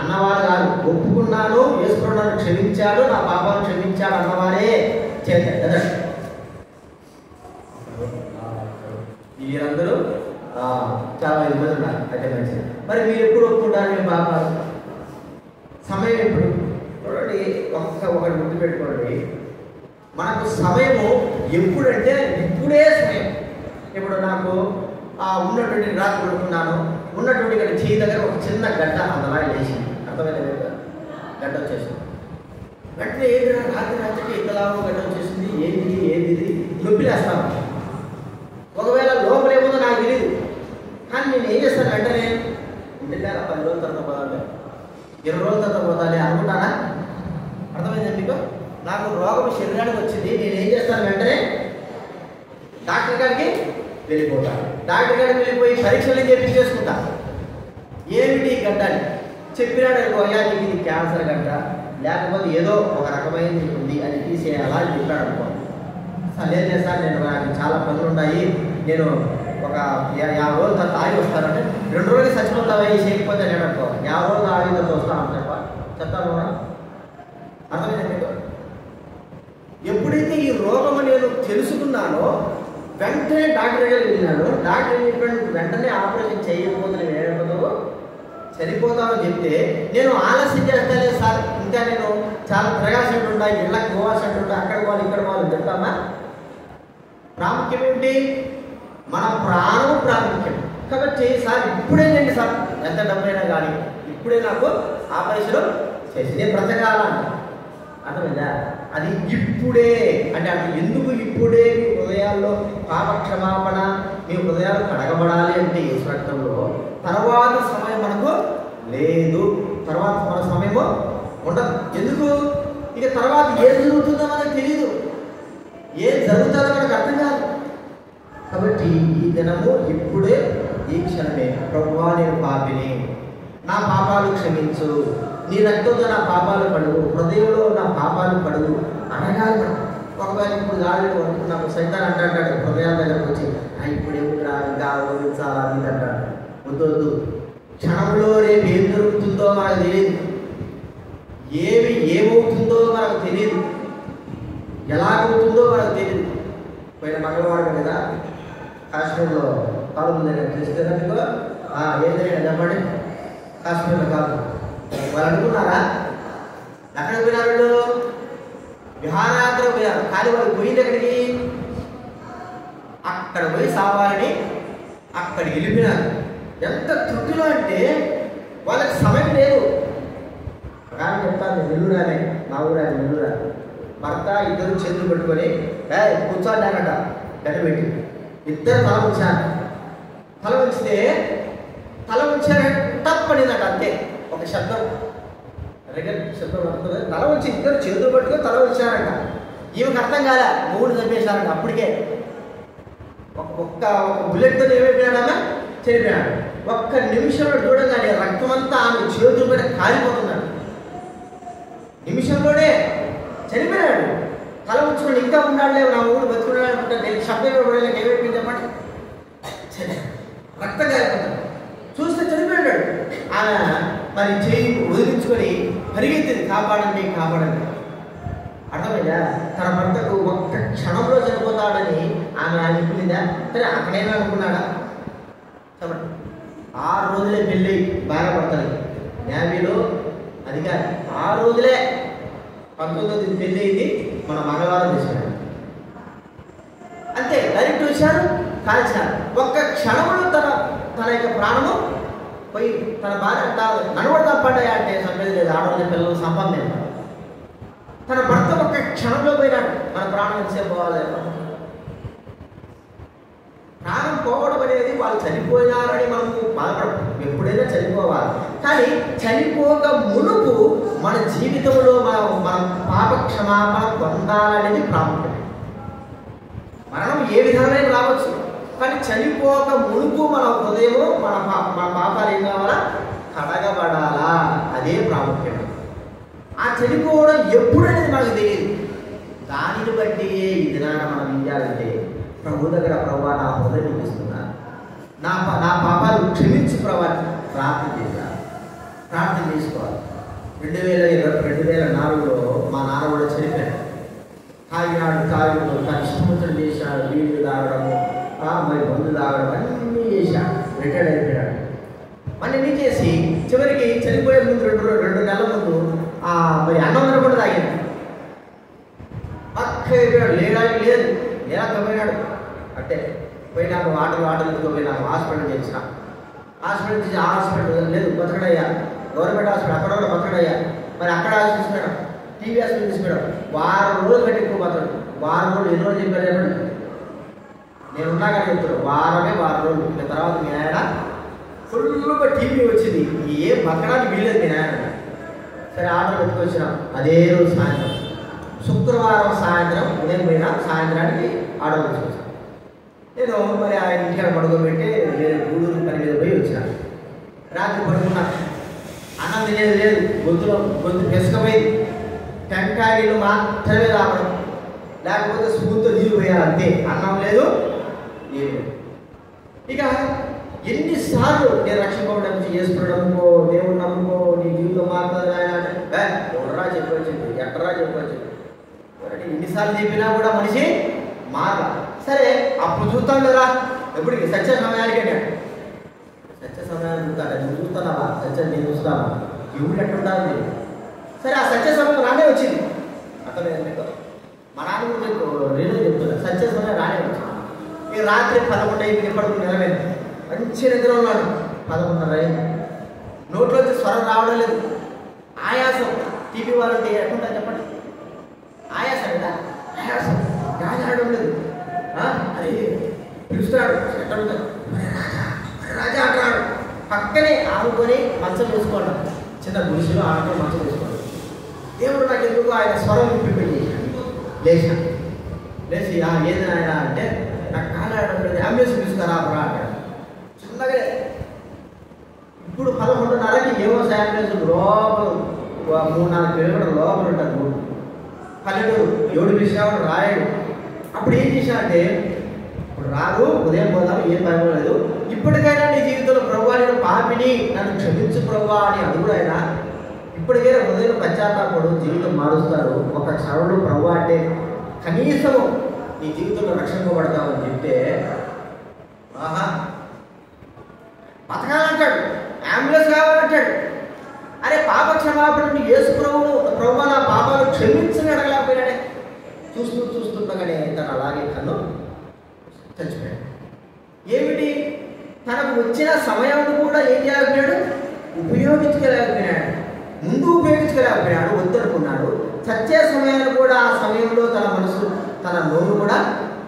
అన్నవారు కాదు. ఒప్పుకున్నాను, యేసు ప్రభు నన్ను క్షమించాడు, నా పాపాలు క్షమించాడు అన్నవారే చేద్దాం కదా. మీరందరూ చాలా ఇబ్బంది ఉన్నారు. అయితే మంచిది. మరి మీరు ఎప్పుడు ఒప్పుకుంటారు మీ పాపాలు? సమయం ఎప్పుడు? చూడండి, ఒకటి గుర్తుపెట్టుకోండి. మనకు సమయము ఎప్పుడంటే ఇప్పుడే సమయం. ఇప్పుడు నాకు ఉన్నటువంటి రాత్రి పడుకున్నాను, ఉన్నటువంటి ఇక్కడ చేయి దగ్గర ఒక చిన్న గడ్డ అంతలా వేసింది. అర్థమైన గడ్డ వచ్చేసింది. వెంటనే ఏది రాత్రికి ఇంతలాగా గడ్డ వచ్చేసింది, ఏంటి ఇది నొప్పిలేస్తాను. ఒకవేళ లోపల ఏముందో నాకు తెలియదు, కానీ నేను ఏం చేస్తాను వెంటనే అంటే చెప్పినాక 10 రోజుల తర్వాత పోదాం, 20 రోజుల తర్వాత పోతాలి అనుకుంటానా? అర్థమైందా మీకు? నాకు రోగం శరీరానికి వచ్చింది, నేను ఏం చేస్తాను? వెంటనే డాక్టర్ గారికి వెళ్ళిపోతాను. డాక్టర్ గారికి వెళ్ళిపోయి పరీక్షలు చేసుకుంటా. ఏమిటి గడ్డ అని చెప్పినాడు అనుకో, అయ్యా నీకు ఇది క్యాన్సర్ గడ్డ, లేకపోతే ఏదో ఒక రకమైనది ఉంది అని తీసేయాలా అని చెప్పాడు అనుకో. లేదు సార్, నేను నాకు చాలా పనులు ఉన్నాయి, నేను ఒక 50 రోజులు తర్వాత ఆగి వస్తానంటే 2 రోజులకి చచ్చిపోతావా ఈ చేయకపోతే నేను అనుకో 50 రోజులు ఆగి తర్వాత వస్తాను చెప్తాను. అర్థమైంది మీకు? ఎప్పుడైతే ఈ రోగం నేను తెలుసుకున్నానో వెంటనే డాక్టర్ గారు వెళ్ళినాను. డాక్టర్ వెంటనే ఆపరేషన్ చేయకపోతే నేను ఏమైపోతావు, చనిపోతానో చెప్తే నేను ఆలస్యం చేస్తానే సార్, ఇంకా నేను చాలా తిరగాల్సి ఉంటాయి, ఇళ్ళకి పోవాల్సి ఉంటాయి, అక్కడ పోవాలి ఇక్కడ పోవాలి చెప్తామా? ప్రాముఖ్యం ఏమిటి? మన ప్రాణం ప్రాముఖ్యం. కాబట్టి సార్ ఇప్పుడే నేను సార్ ఎంత డబ్బైనా కానీ ఇప్పుడే నాకు ఆపరేషన్ చేసి నేను బ్రతకాలని. అర్థమైందా? అది ఇప్పుడే అంటే అది ఎందుకు ఇప్పుడే మీ హృదయాల్లో పాప క్షమాపణ, మీ హృదయాలు కడగబడాలి అంటే ఈ రక్తంలో తర్వాత సమయం మనకు లేదు, తర్వాత మన సమయము ఉండదు. ఎందుకు? ఇక తర్వాత ఏం జరుగుతుందో మనకు తెలియదు, ఏం జరుగుతుందో మనకు అర్థం కాదు. కాబట్టి ఈ దినము ఇప్పుడే, ఈ క్షణమే ప్రభువా నేను పాపిని, నా పాపాలు క్షమించు, నీ రక్తంతో నా పాపాలు పడుగు, హృదయంలో నా పాపాలు పడుగు అనగాలి మనం. ఒకవేళ ఇప్పుడు గాలి నాకు సైతాన్ అంటాడు హృదయాల దగ్గరకు వచ్చి, ఇప్పుడు ఏమిరా ఇంకా ఆలోచించాలా అని అంటాడు. వద్దు, క్షణంలో రేపు ఏం జరుగుతుందో మనకు తెలియదు, ఏమవుతుందో మనకు తెలియదు, ఎలాగవుతుందో మనకు తెలియదు. పోయిన మంగళవారం కదా కాశ్మీర్లో పాల్గొందని తెలుస్తుందా మీకు? ఏదైనా చెప్పండి. కాశ్మీర్లో కాదు, వాళ్ళు అనుకున్నారా ఎక్కడికి పోయినారు? వీళ్ళు విహారయాత్ర పోయారు, కానీ వాళ్ళు పోయింది ఎక్కడికి? అక్కడ పోయి సావాలని అక్కడికి వెళ్ళిపోయినారు. ఎంత తృప్తిలో అంటే వాళ్ళకి సమయం లేదు. కానీ చెప్తాను, నెల్లూరానే, మా ఊరాని నెల్లూరా, భర్త ఇద్దరు చేతులు పెట్టుకొని కూర్చోండానట, గడ్డ పెట్టి ఇద్దరు తల ఉంచారు. తల ఉంచితే తల ఉంచారంటే తప్పనిదట, అంతే ఒక శబ్దం, శబ్దం వస్తుంది. తల ఉంచి ఇద్దరు చేతులు పట్టుకొని తల ఉంచారంట. ఈమెకు అర్థం కాలే, మూడు చంపేశారంట. అప్పటికే ఒక్క బుల్లెట్తో ఏమైపోయాడన్నా చనిపోయాడు. ఒక్క నిమిషంలో చూడగానే రక్తం అంతా ఆమె చేతులు మీద కాలిపోతున్నాడు. నిమిషంలోనే చనిపోయాడు. తల ఉంచుకొని ఇంకా ఉన్నాడులే, నా ఊరు బతుకున్నాడు అనుకుంటా. నేను శబ్దం పడలేక ఏమైపోయింది చెప్పండి, రక్తం కాలిపోతాడు. చూస్తే చనిపోయాడు. ఆమె మరి చేయి వదిలించుకొని పరిగెత్తింది, కాపాడండి కాపాడండి. అర్థమైందా? తన భర్తకు ఒక్క క్షణంలో చనిపోతాడని ఆమె అనుకుందా? సరే అక్కడేమో అనుకున్నాడా చెప్పండి. 6 రోజులే పెళ్ళి బాధపడతాడు నేవీలో అధికారి. 6 రోజులే, 19వ పెళ్ళి అయింది, మన మంగళవారం తీసుకున్నాడు. అంతే, డైరెక్ట్ వచ్చారు, కాల్చారు. ఒక్క క్షణంలో తన యొక్క ప్రాణము పోయి తన భార్య నడవడం తప్పండి అంటే సంపేది లేదు. ఆడవాళ్ళ పిల్లలు సంబంధం తన భర్త ఒక్క క్షణంలో పోయినాడు. మన ప్రాణం ఎంతసేపు పోవాలి? ప్రాణం పోవడం అనేది వాళ్ళు చనిపోయినారని మనము బాధపడము, ఎప్పుడైనా చనిపోవాలి. కానీ చనిపోక మునుపు మన జీవితంలో మన పాప క్షమాపణ పొందాలనేది ప్రాముఖ్యం. మరణం ఏ విధమైన రావచ్చు, కానీ చనిపోక మునుపు మన హృదయము మన పాపాలు ఏం కావాలా? కడగబడాలా, అదే ప్రాముఖ్యం. ఆ చనిపోవడం ఎప్పుడనేది మనకు తెలియదు. దానిని బట్టి ఈ దినాన మనం ఏం చేయాలంటే ప్రభు దగ్గర, ప్రభు నా హృదయం చూపిస్తున్నా, నా పాపాలు క్షమించి ప్రభు ప్రార్థన చేయాలి, ప్రార్థన చేసుకోవాలి. 2004లో మా నాన్న కూడా చనిపోయాడు. తాగినాడు, తన ఇష్టముచ్చడం చేశాడు, వీళ్ళు తాగడము, మరి మందు తాగడం అన్నీ చేశాడు. రిటైర్డ్ అయిపోయాడు. అన్నీ చేసి చివరికి చనిపోయే ముందు 2 నెలల ముందు మరి అన్నం కూడా తాగాడు. అక్క అయిపోయాడు, లేడానికి లేదు, లేకపోయినాడు. అంటే పోయినాము వాటర్ పోయినాము, హాస్పిటల్ చేసిన హాస్పిటల్ లేదు, బతకడయ్యా, గవర్నమెంట్ హాస్పిటల్ అక్కడ కూడా బతకడయ్యా. మరి అక్కడ తీసుకున్నాడు, టీవీ హాస్పిటల్ తీసుకున్నాడు. 1 వారం రోజులు పెట్టి ఎక్కువ బతడు. 1 వారం రోజులు ఎన్ని రోజులు చెప్పారు? నేనున్నా కానీ చెప్తాడు, వారం రోజులు. ఇక తర్వాత మీ ఆయన ఫుల్గా టీవీ వచ్చింది, ఏం పక్కడానికి వీలేదు మీ నాయన. సరే ఆర్డర్ పెట్టుకొచ్చినాం. అదే రోజు సాయంత్రం, శుక్రవారం సాయంత్రం ఉదయం పోయినా, సాయంత్రానికి ఆర్డర్ పెట్టుకొచ్చాను. నేను మరి ఆయన ఇంటికి పడుకోబెట్టి వేరే గూడూరు పని మీద పోయి వచ్చాను. రాత్రి పడుకున్నా, అన్నం తినేది లేదు, గొంతు పెసుకపోయింది. టెంకాయలు మాత్రమే రావడం, లేకపోతే స్పూన్తో నీళ్ళు పోయాలి అంతే. అన్నం లేదు, ఏం లేదు. ఇక ఎన్నిసార్లు నేను రక్షింపబడి చేసుకోవడంకో, దేవుడు నమ్ముకో, నీ జీవితం మారుతుంది అంటే ఎవడరా చెప్పొచ్చింది, ఎక్కడరా చెప్పొచ్చింది. ఎన్నిసార్లు చెప్పినా కూడా మనిషి మార. సరే అప్పుడు చూస్తాం కదా, ఎప్పటికి సత్య సమయానికి అంటాడు. సత్య సమయాన్ని చూస్తాడు, నువ్వు చూస్తున్నావా? సత్యం నేను చూస్తావా? ఎవరు ఎట్లుండాలి? సరే ఆ సత్య సమయం రానే వచ్చింది. అర్థమైంది. మా నాన్న కూడా నేను చెప్తున్నా, సత్య సమయం రానే వచ్చింది. ఇక రాత్రి 11 అయింది, ఎప్పటికి నెలవైంది. మంచి నిద్ర ఉన్నాడు. 11:30 అయింది. నోట్లోంచి స్వరం రావడం లేదు. ఆయాసం. టీవీ వాళ్ళు ఎట్లుంటా చెప్పండి, ఆయాసం కదా, ఆయాసం రాజాడడం లేదు. అది పిలుస్తాడు, ఎట్లా రాజా అంటాడు. పక్కనే ఆడుకొని మంచం వేసుకోండి, చిన్న గుడిసెలో ఆడుకొని మంచం వేసుకోండి. దేవుడు నాకు ఎందుకు ఆయన స్వరం విప్పిపెట్టి లేచిన. లేచి ఏది ఆయన అంటే నాకు కాలాడడం లేదు, అంబులెన్స్ తీసుకురా అంటాడు. చిన్నగా ఇప్పుడు 11:30కి ఏమో అంబులెన్స్ లోపల 3-4 కిలోమీటర్ల లోపల ఉంటుంది. పల్లెటూరు ఎవడు పిలిచినాడు రాయడు. అప్పుడు ఏం చేశానంటే, ఇప్పుడు రాదు, ఉదయం పోదాం, ఏం భయం లేదు. ఇప్పటికైనా నీ జీవితంలో ప్రభువా నేను పాపిని, నన్ను క్షమించు ప్రభువా అని అడుగుడు. ఆయన ఇప్పటికైనా ఉదయం పశ్చాత్తాపడు, జీవితం మారుస్తారు. ఒక క్షణంలో ప్రభువా అంటే కనీసం నీ జీవితంలో రక్షింపబడతామని చెప్తే, ఆహా బతకాలంటాడు, అంబులెన్స్ కావాలంటాడు. అరే పాప క్షమాపణ యేసు ప్రభువా నా పాపాలు క్షమించని అడగలేకపోయినాడే. చూస్తుండగానే తను అలాగే కన్ను చచ్చిపోయాడు. ఏమిటి, తనకు వచ్చిన సమయాన్ని కూడా ఏం చేయలేకపోయాడు, ఉపయోగించుకోలేకపోయినాడు. ముందు ఉపయోగించుకోలేకపోయినాడు, వద్దనుకున్నాడు. చచ్చే సమయాన్ని కూడా ఆ సమయంలో తన మనసు, తన నోరు కూడా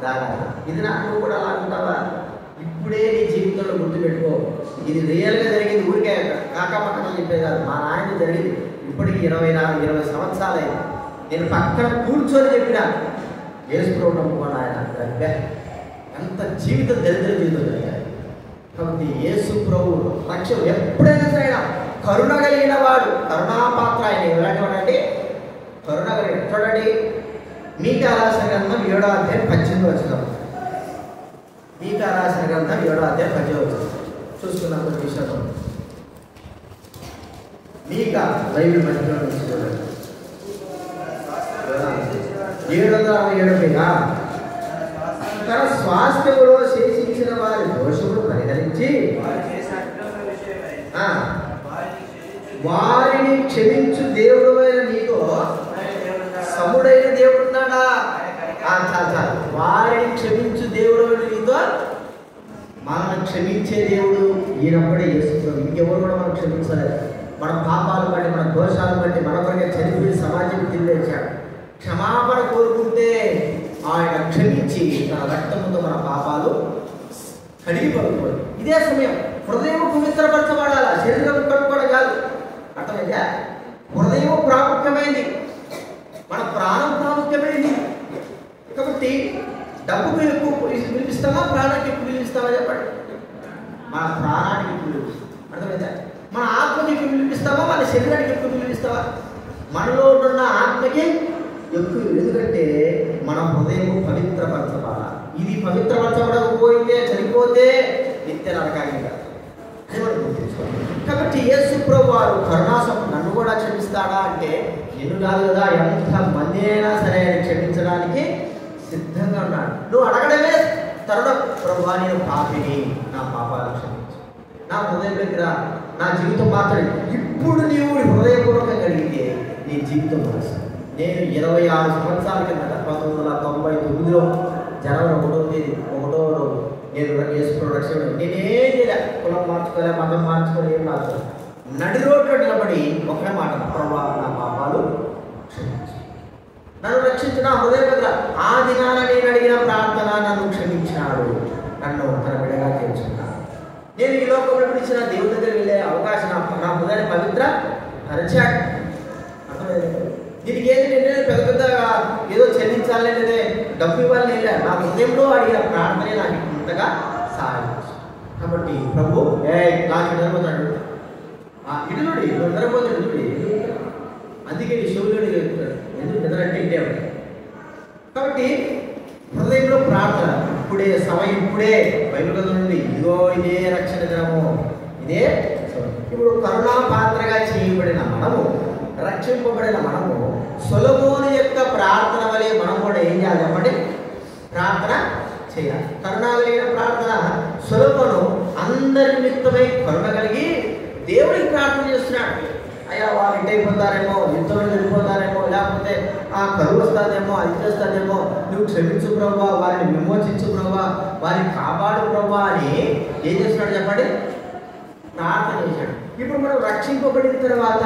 దాగాలి. ఇది నాకు కూడా అలా ఉంటావా? ఇప్పుడే నీ జీవితంలో గుర్తుపెట్టుకో, ఇది రియల్గా జరిగింది, ఊరికే కాకపక్కన చెప్పే కాదు. మా నాయన జరిగింది. ఇప్పటికి 20 సంవత్సరాలైంది. నేను పక్కన కూర్చొని చెప్పిన యేసు ప్రభువు నమ్ముకున్న ఆయన ఎంత జీవితం దరిద్ర జీవితం జరిగాయి. కాబట్టి యేసు ప్రభువు రక్షణ ఎప్పుడైనా సరే కరుణ కలిగిన వాడు, కరుణాపాత్ర. ఆయన ఎలాంటి వాడంటే కరుణ కలిగిన. చూడండి, మీకా రాసిన గ్రంథం 7వ అధ్యాయం 18వ వచనం. మీకా రాసిన గ్రంథం 7వ అధ్యాయం 18వ వచనం చూసుకున్నాం. కొన్ని విషయాలు మీకా బైబిల్ మధ్యలో చూడండి. 767 తన స్వాస్థ్యములో శేషించిన వారి దోషములు పరిహరించి వారిని క్షమించు దేవుడు అయిన నీతో సముడైన దేవుడు ఉన్నాడా? చాలు. వారిని క్షమించు దేవుడు అయిన నీతో, మనల్ని క్షమించే దేవుడు ఈయనప్పుడే చేస్తున్నాడు. ఇంకెవరు కూడా మనం క్షమించలేదు. మన పాపాలు బట్టి, మన దోషాలు బట్టి మన కొరకే చనిపోయి సమాజం తిరిగేశాడు. క్షమాపణ కోరుకుంటే ఆయన క్షమించి తన రక్తముతో మన పాపాలు కడిగి పడుకోవాలి. ఇదే సమయం హృదయం పవిత్రపరచబడాల, శరీరం కట్టుకోవడం కాదు. అర్థమైందా? హృదయం ప్రాముఖ్యమైంది, మన ప్రాణం ప్రాముఖ్యమైంది. కాబట్టి డబ్బుకు ఎక్కువ విలువిస్తామా, ప్రాణానికి ఎక్కువ విలువిస్తామా చెప్పండి? మన ప్రాణానికి ఎక్కువ విలువిస్తాం. అర్థమైందా? మన ఆత్మకి ఎక్కువ విలువిస్తామా, మన శరీరానికి ఎక్కువ విలువిస్తావా? మనలో ఉన్న ఆత్మకి ఎక్కువ. ఎందుకంటే మన హృదయం పవిత్రపరచబడాలి. ఇది పవిత్రపరచబడకపోతే, చనిపోతే నిత్య నరకానికి కాదు. అది మనం గుర్తించుకోవాలి. కాబట్టి యేసు ప్రభువు వారు కరుణాసం నన్ను కూడా క్షమిస్తాడా అంటే, నిన్ను కాదు కదా, ఎంత మంది అయినా సరే క్షమించడానికి సిద్ధంగా ఉన్నాడు. నువ్వు అడగడమే తరుణం, ప్రభువా నేను పాపిని, నా పాపాలు క్షమించు, నా హృదయం దగ్గర నా జీవితం మాత్రమే. ఇప్పుడు నీవు హృదయపూర్వకంగా అడిగితే నీ జీవితం మారుస్తుంది. నేను 26 సంవత్సరాల కిందట 1999లో జనవరి 1వ తేదీ 1వ రోజు నేను యేసు రక్షణ నేనేం చేయలే, కులం మార్చుకోలే, మతం మార్చుకోలే, ఏం రాదు. నడి రోడ్లో నిలబడి ఒకే మాట, ప్రభువా నా పాపాలు క్షమించు, నన్ను రక్షించిన హృదయం దగ్గర. ఆ దినాన నేను అడిగిన ప్రార్థన నన్ను క్షమించినాడు, నన్ను తన బిడ్డగా చేర్చుకున్నాడు. నేను ఈ లోకంలో ఇచ్చిన దేవుడి దగ్గర వెళ్ళే అవకాశం నా హృదయాన్ని పవిత్ర పరిచాడు. దీనికి ఏది నేను పెద్ద పెద్దగా ఏదో చెల్లించాలి లేదే డబ్బు ఇవ్వాలని వెళ్ళా. నా హృదయంలో అడిగిన ప్రార్థనే నాకు ఇంతగా సహాయం. కాబట్టి ప్రభు నాకు నిద్రపోతాడు, ఇడులుడి నువ్వు నిద్రపోతాడు ఇడుడి. అందుకే నీ శివుడు ఎందుకు నిద్రంటే ఇంటే ఉంటాయి. కాబట్టి హృదయంలో ప్రార్థన ఇప్పుడే సమయం, ఇప్పుడే బైబిల్ నుండి ఇదిగో ఇదే రక్షణ దినము, ఇదే. ఇప్పుడు కరుణా పాత్రగా చేయబడిన మనము, రక్షింపబడిన మనము సొలొమోను యొక్క ప్రార్థన వలె మనం కూడా ఏం చేయాలి చెప్పండి? ప్రార్థన చేయాలి. కరుణ కలిగిన ప్రార్థన. సొలొమోను అందరి నిమిత్తమై కరుణ కలిగి దేవుడికి ప్రార్థన చేస్తున్నాడు. అయ్యా వాళ్ళు ఇంటి అయిపోతారేమో, యుద్ధంలో వెళ్ళిపోతారేమో, లేకపోతే కరువు వస్తుందేమో, అది చేస్తాదేమో, నువ్వు క్షమించు ప్రభువా, వారిని విమోచించు ప్రభువా, వారిని కాపాడు ప్రభువా అని ఏం చేస్తున్నాడు చెప్పండి? ప్రార్థన చేశాడు. ఇప్పుడు మనం రక్షింపబడిన తర్వాత,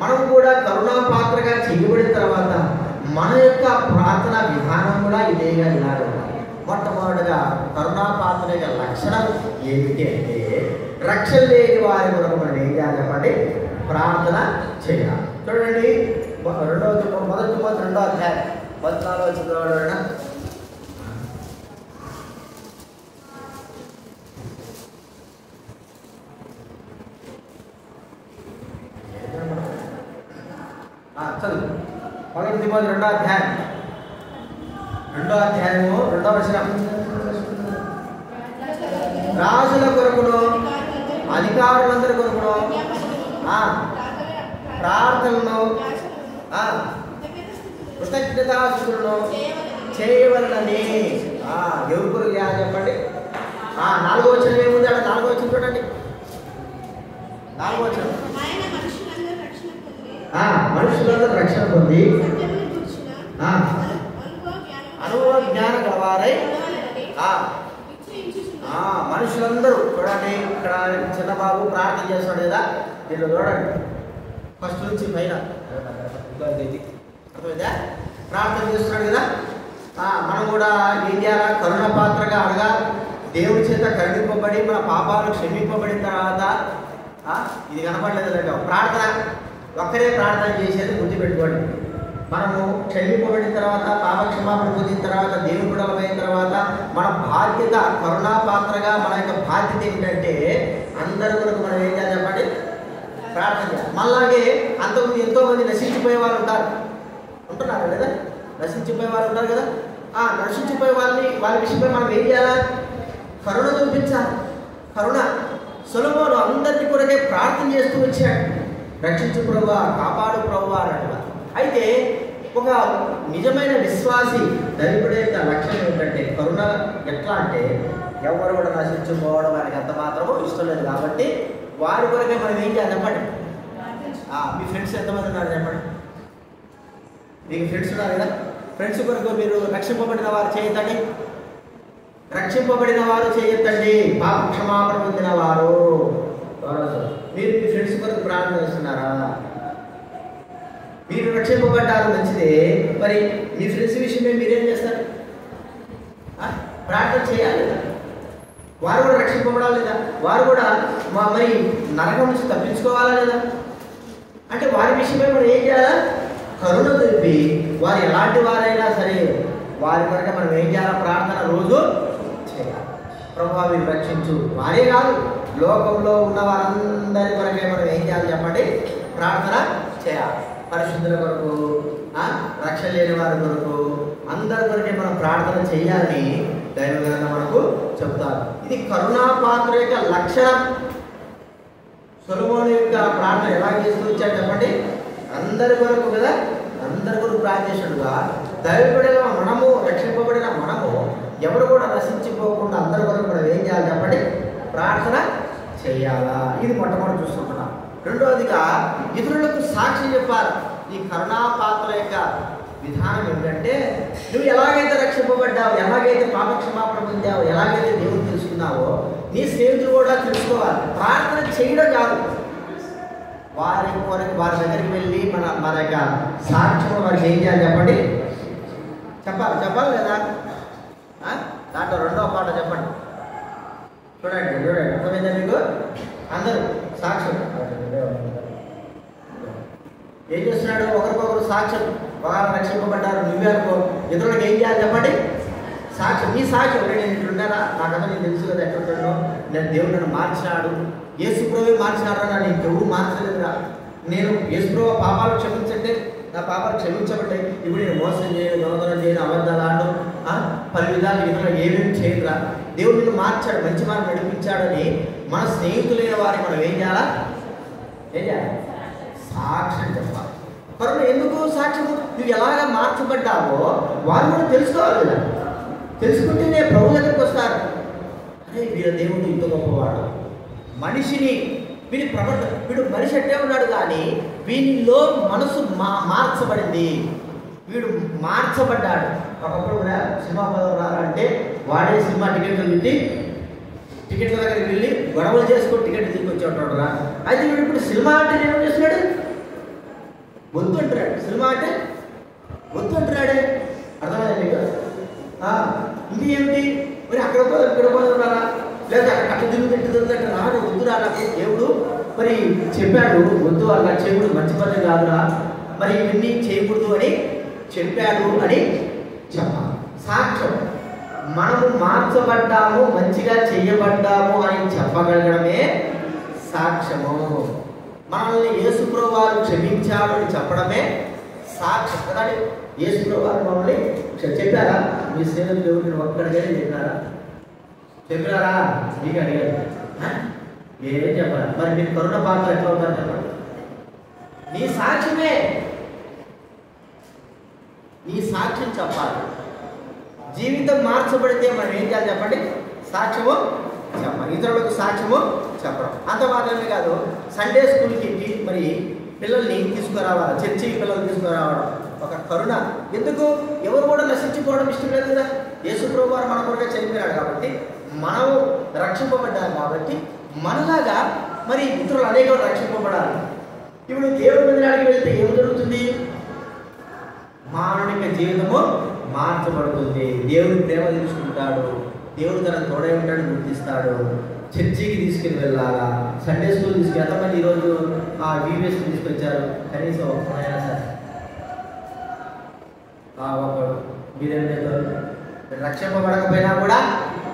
మనం కూడా కరుణా పాత్రగా చేయబడిన తర్వాత మన యొక్క ప్రార్థన విధానం కూడా ఇదేగా ఇలాగే ఉండాలి. మొట్టమొదటిగా కరుణా పాత్ర యొక్క లక్షణం ఏమిటి అంటే, రక్షణ లేని వారి కొరకు మనం ఏం చేయాలి చెప్పండి? ప్రార్థన చేయాలి. చూడండి మొదటి 2వ అధ్యాయం 14వ చదవడం. చదువు. 1 తిమోతి 2వ అధ్యాయం 2వ అధ్యాయము 2వ వచనం. రాజుల కొరకును అధికారులందరి కొరకును ప్రార్థనను కృతజ్ఞతాస్తుతులను చేయవలనని ఎవరి కొరకు చేయాలి చెప్పండి? 4వ వచనం ఏముంది? 4వ వచనం చూడండి. 4వ వచనం, మనుషులందరూ రక్షణ పొంది అనుభవ జ్ఞాన గలవారై. మనుషులందరూ చూడండి, ఇక్కడ చిన్నబాబు ప్రార్థన చేస్తున్నాడు కదా, దీంట్లో చూడండి ఫస్ట్ నుంచి పైన అర్థమైందా? ప్రార్థన చేస్తున్నాడు కదా. మనం కూడా ఏం చేయాలా? కరుణ పాత్రగా అనగా దేవుడి చేత కరుణింపబడి మన పాపాలు క్షమింపబడిన తర్వాత ఇది కనపడలేదు ప్రార్థన ఒక్కరే ప్రార్థన చేసేది గుర్తుపెట్టుకోండి. మనము క్షమింపబడిన తర్వాత, పాప క్షమాపణ పొందిన తర్వాత, దేవుని బిడ్డలమైన తర్వాత మన బాధ్యత కరుణా పాత్రగా మన యొక్క బాధ్యత ఏంటంటే అందరి కొరకు మనం ఏం చేయాలి చెప్పండి? ప్రార్థన చేయాలి. మళ్ళాగే అంతకుముందు ఎంతోమంది నశించిపోయే వాళ్ళు ఉంటున్నారు లేదా? నశించిపోయే వాళ్ళు ఉంటారు కదా. నశించిపోయే వాళ్ళ విషయంపై మనం ఏం చేయాలా? కరుణ చూపించాలి. కరుణ. సొలొమోను అందరి కొరకే ప్రార్థన చేస్తూ వచ్చాడు. రక్షించు ప్రభువా, కాపాడు ప్రభువా అన్నట్టుగా. అయితే ఒక నిజమైన విశ్వాసి దైవుడే యొక్క లక్ష్యం ఏంటంటే కరుణ. ఎట్లా అంటే ఎవరు కూడా నశించుకోవడం వారికి అంత మాత్రమో ఇష్టం లేదు. కాబట్టి వారి కొరకే మనం ఏం చేయాలి చెప్పండి? మీ ఫ్రెండ్స్ ఎంతమంది ఉన్నారు చెప్పండి? మీకు ఫ్రెండ్స్ ఉన్నారు కదా. ఫ్రెండ్స్ కొరకు మీరు రక్షింపబడిన వారు చేయొద్దండి. రక్షింపబడిన వారు చేయొద్దండి. పాప క్షమాపణ పొందిన వారు. మీరు మీ ఫ్రెండ్స్ కొరకు ప్రార్థన చేస్తున్నారా? మీరు రక్షింపబడ్డారు మంచిదే, మరి మీ ఫ్రెండ్స్ విషయమే మీరేం చేస్తారు? ప్రార్థన చేయాలి. వారు కూడా రక్షింపబడాలి లేదా? వారు కూడా మరి నరకం నుంచి తప్పించుకోవాలా లేదా? అంటే వారి విషయమే మనం ఏం చేయాలా? కరుణ తెలిపి వారు ఎలాంటి వారైనా సరే వారి కొరకు మనం ఏం చేయాలా? ప్రార్థన రోజు చేయాలి. ప్రభువా మీరు రక్షించు. వారే కాదు, లోకంలో ఉన్న వారందరి కొరకే మనం ఏం చేయాలి చెప్పండి? ప్రార్థన చేయాలి. పరిశుద్ధుల కొరకు, రక్షణ లేని వారి కొరకు, అందరి కొరకే మనం ప్రార్థన చేయాలని దైవగ్రంథం మనకు చెప్తారు. ఇది కరుణా పాత్ర యొక్క లక్షణం. సొలొమోను యొక్క ప్రార్థన ఎలా చేస్తూ వచ్చాడు చెప్పండి? అందరి కొరకు కదా, అందరి కొరకు ప్రార్థించుడుగా దైవబడిన మనము, రక్షింపబడిన మనము ఎవరు కూడా నశించిపోకుండా అందరి కొరకు మనం ఏం చేయాలి చెప్పండి? ప్రార్థన చేయాలా. ఇది మొట్టమొదటి చూస్తున్నాం. రెండవదిగా ఇతరులకు సాక్షి చెప్పాలి. ఈ కరుణా పాత్ర యొక్క విధానం ఏంటంటే, నువ్వు ఎలాగైతే రక్షింపబడ్డావు, ఎలాగైతే పాప క్షమాపణ పొందావు, ఎలాగైతే దేవుడు తెలుసుకున్నావో నీ స్నేహితులు కూడా తెలుసుకోవాలి. ప్రార్థన చేయడం కాదు, వారి కొరకు వారి దగ్గరికి వెళ్ళి మన యొక్క సాక్ష్యం వారికి ఏం చేయాలి చెప్పండి? చెప్పాలి లేదా? దాంట్లో రెండవ పాట చెప్పండి. చూడండి చూడండి, అర్థమైందా మీకు? అందరూ సాక్ష్యం ఏం చేస్తున్నాడు? ఒకరికొకరు సాక్ష్యం. ఒకరు రక్షింపబడ్డారు, నువ్వే అనుకో, ఇతరులకు ఏం చేయాలి చెప్పండి? సాక్ష్యం. నీ సాక్ష్యం, నేను ఇట్లున్నారా, నాకంతా నేను తెలుసు కదా ఎట్లుంటానో, నేను దేవుడు నన్ను మార్చినాడు, యేసుప్రభువే మార్చినాడు, నన్ను ఇంకెవరు మార్చలేదురా, నేను యేసుప్రభు పాపాలు క్షమించంటే నా పాపాలు క్షమించబడ్డాయి, ఇప్పుడు నేను మోసం చేయను, దొంగతనం చేయను, అబద్ధాలు ఆడను, పలు విధాలు ఇతరులు ఏమేమి చేయదురా, దేవుడు నిన్ను మార్చాడు, మంచి మార్గం నడిపించాడని మన స్నేహితులైన వారికి మనం ఏం చేయాలా? ఏం చేయాలి? సాక్ష్యం చెప్పాలి. మరి ఎందుకు సాక్ష్యము? నువ్వు ఎలాగ మార్చబడ్డావో వారు కూడా తెలుసుకోవాలి కదా. తెలుసుకుంటేనే ప్రభు దగ్గరికి వస్తారు. అరే వీళ్ళ దేవుడు ఇంత గొప్పవాడు, మనిషిని వీడు మనిషి అట్టే ఉన్నాడు కానీ వీనిలో మనసు మార్చబడింది, వీడు మార్చబడ్డాడు. ఒకప్పుడు కూడా సినిమా పదం రాలంటే వాడే సినిమా టికెట్లు పెట్టి టికెట్ల దగ్గరికి వెళ్ళి గొడవలు చేసుకొని టికెట్ తీసుకొచ్చేవాడు రా. అయితే వీడు ఇప్పుడు సినిమా అంటే ఏం చేస్తున్నాడు? వద్దు అంటున్నాడు. సినిమా అంటే వద్దు అంటున్నాడే. అర్థమైంది మీకు? ఇంకేమిటి మరి అక్కడ పోదు ఇక్కడ పోదున్నారా, లేదా అక్కడ తిరుగుతుంటే రాడు, వద్దురా, నాకు దేవుడు మరి చెప్పాడు వద్దు, అలా చేయకూడదు, మంచి పని కాదురా, మరి ఇవన్నీ చేయకూడదు అని చెప్పాడు అని చెప్పాలి. సాక్ష్యం. మనము మార్చబడ్డాము, మంచిగా చేయబడ్డాము అని చెప్పగలగడమే సాక్ష్యము. మనల్ని యేసుప్రభువు వారు క్షమించాడు అని చెప్పడమే సాక్ష్యం కదా. యేసుప్రభువు వారు మమ్మల్ని చెప్పారా? మీ సేవలు దేవుడిని ఒక్కడిగానే చెప్పారా? మీకు అడిగారు ఏం చెప్పాలి? మరి మీరు కరుణ పాత్ర ఎట్లా అవుతారు చెప్పండి? నీ సాక్ష్యమే, నీ సాక్ష్యం చెప్పాలి. జీవితం మార్చబడితే మనం ఏం చేయాలి చెప్పండి? సాక్ష్యము చెప్పాలి, ఇతరులకు సాక్ష్యము చెప్పడం. అంత మాత్రమే కాదు, సండే స్కూల్కి మరి పిల్లల్ని తీసుకురావాలి, చర్చికి పిల్లలు తీసుకురావడం ఒక కరుణ. ఎందుకు? ఎవరు కూడా నశించిపోవడం ఇష్టం లేదు కదా. యేసుప్రభువు వారు మన కొరకే చనిపోయాడు కాబట్టి, మనం రక్షింపబడ్డాం కాబట్టి మనలాగా మరి ఇతరులు అనేక రక్షింపబడాలి. ఇప్పుడు దేవుడి మందిరానికి వెళ్తే ఏం జరుగుతుంది? మానవిక జీవితము మార్చబడుతుంది. దేవుడు ప్రేమ తీసుకుంటాడు, దేవుడు తన తోడై ఉంటాడు, గుర్తిస్తాడు. చర్చికి తీసుకెళ్ళి వెళ్ళాలా, సండే స్కూల్ తీసుకెళ్ళి ఎంతమంది ఈరోజు వీవీఎస్కి తీసుకొచ్చారు? కనీసం ఒక్కడైనా సరే ఒకడు. మీరేం చేస్తారు? రక్షింపబడకపోయినా కూడా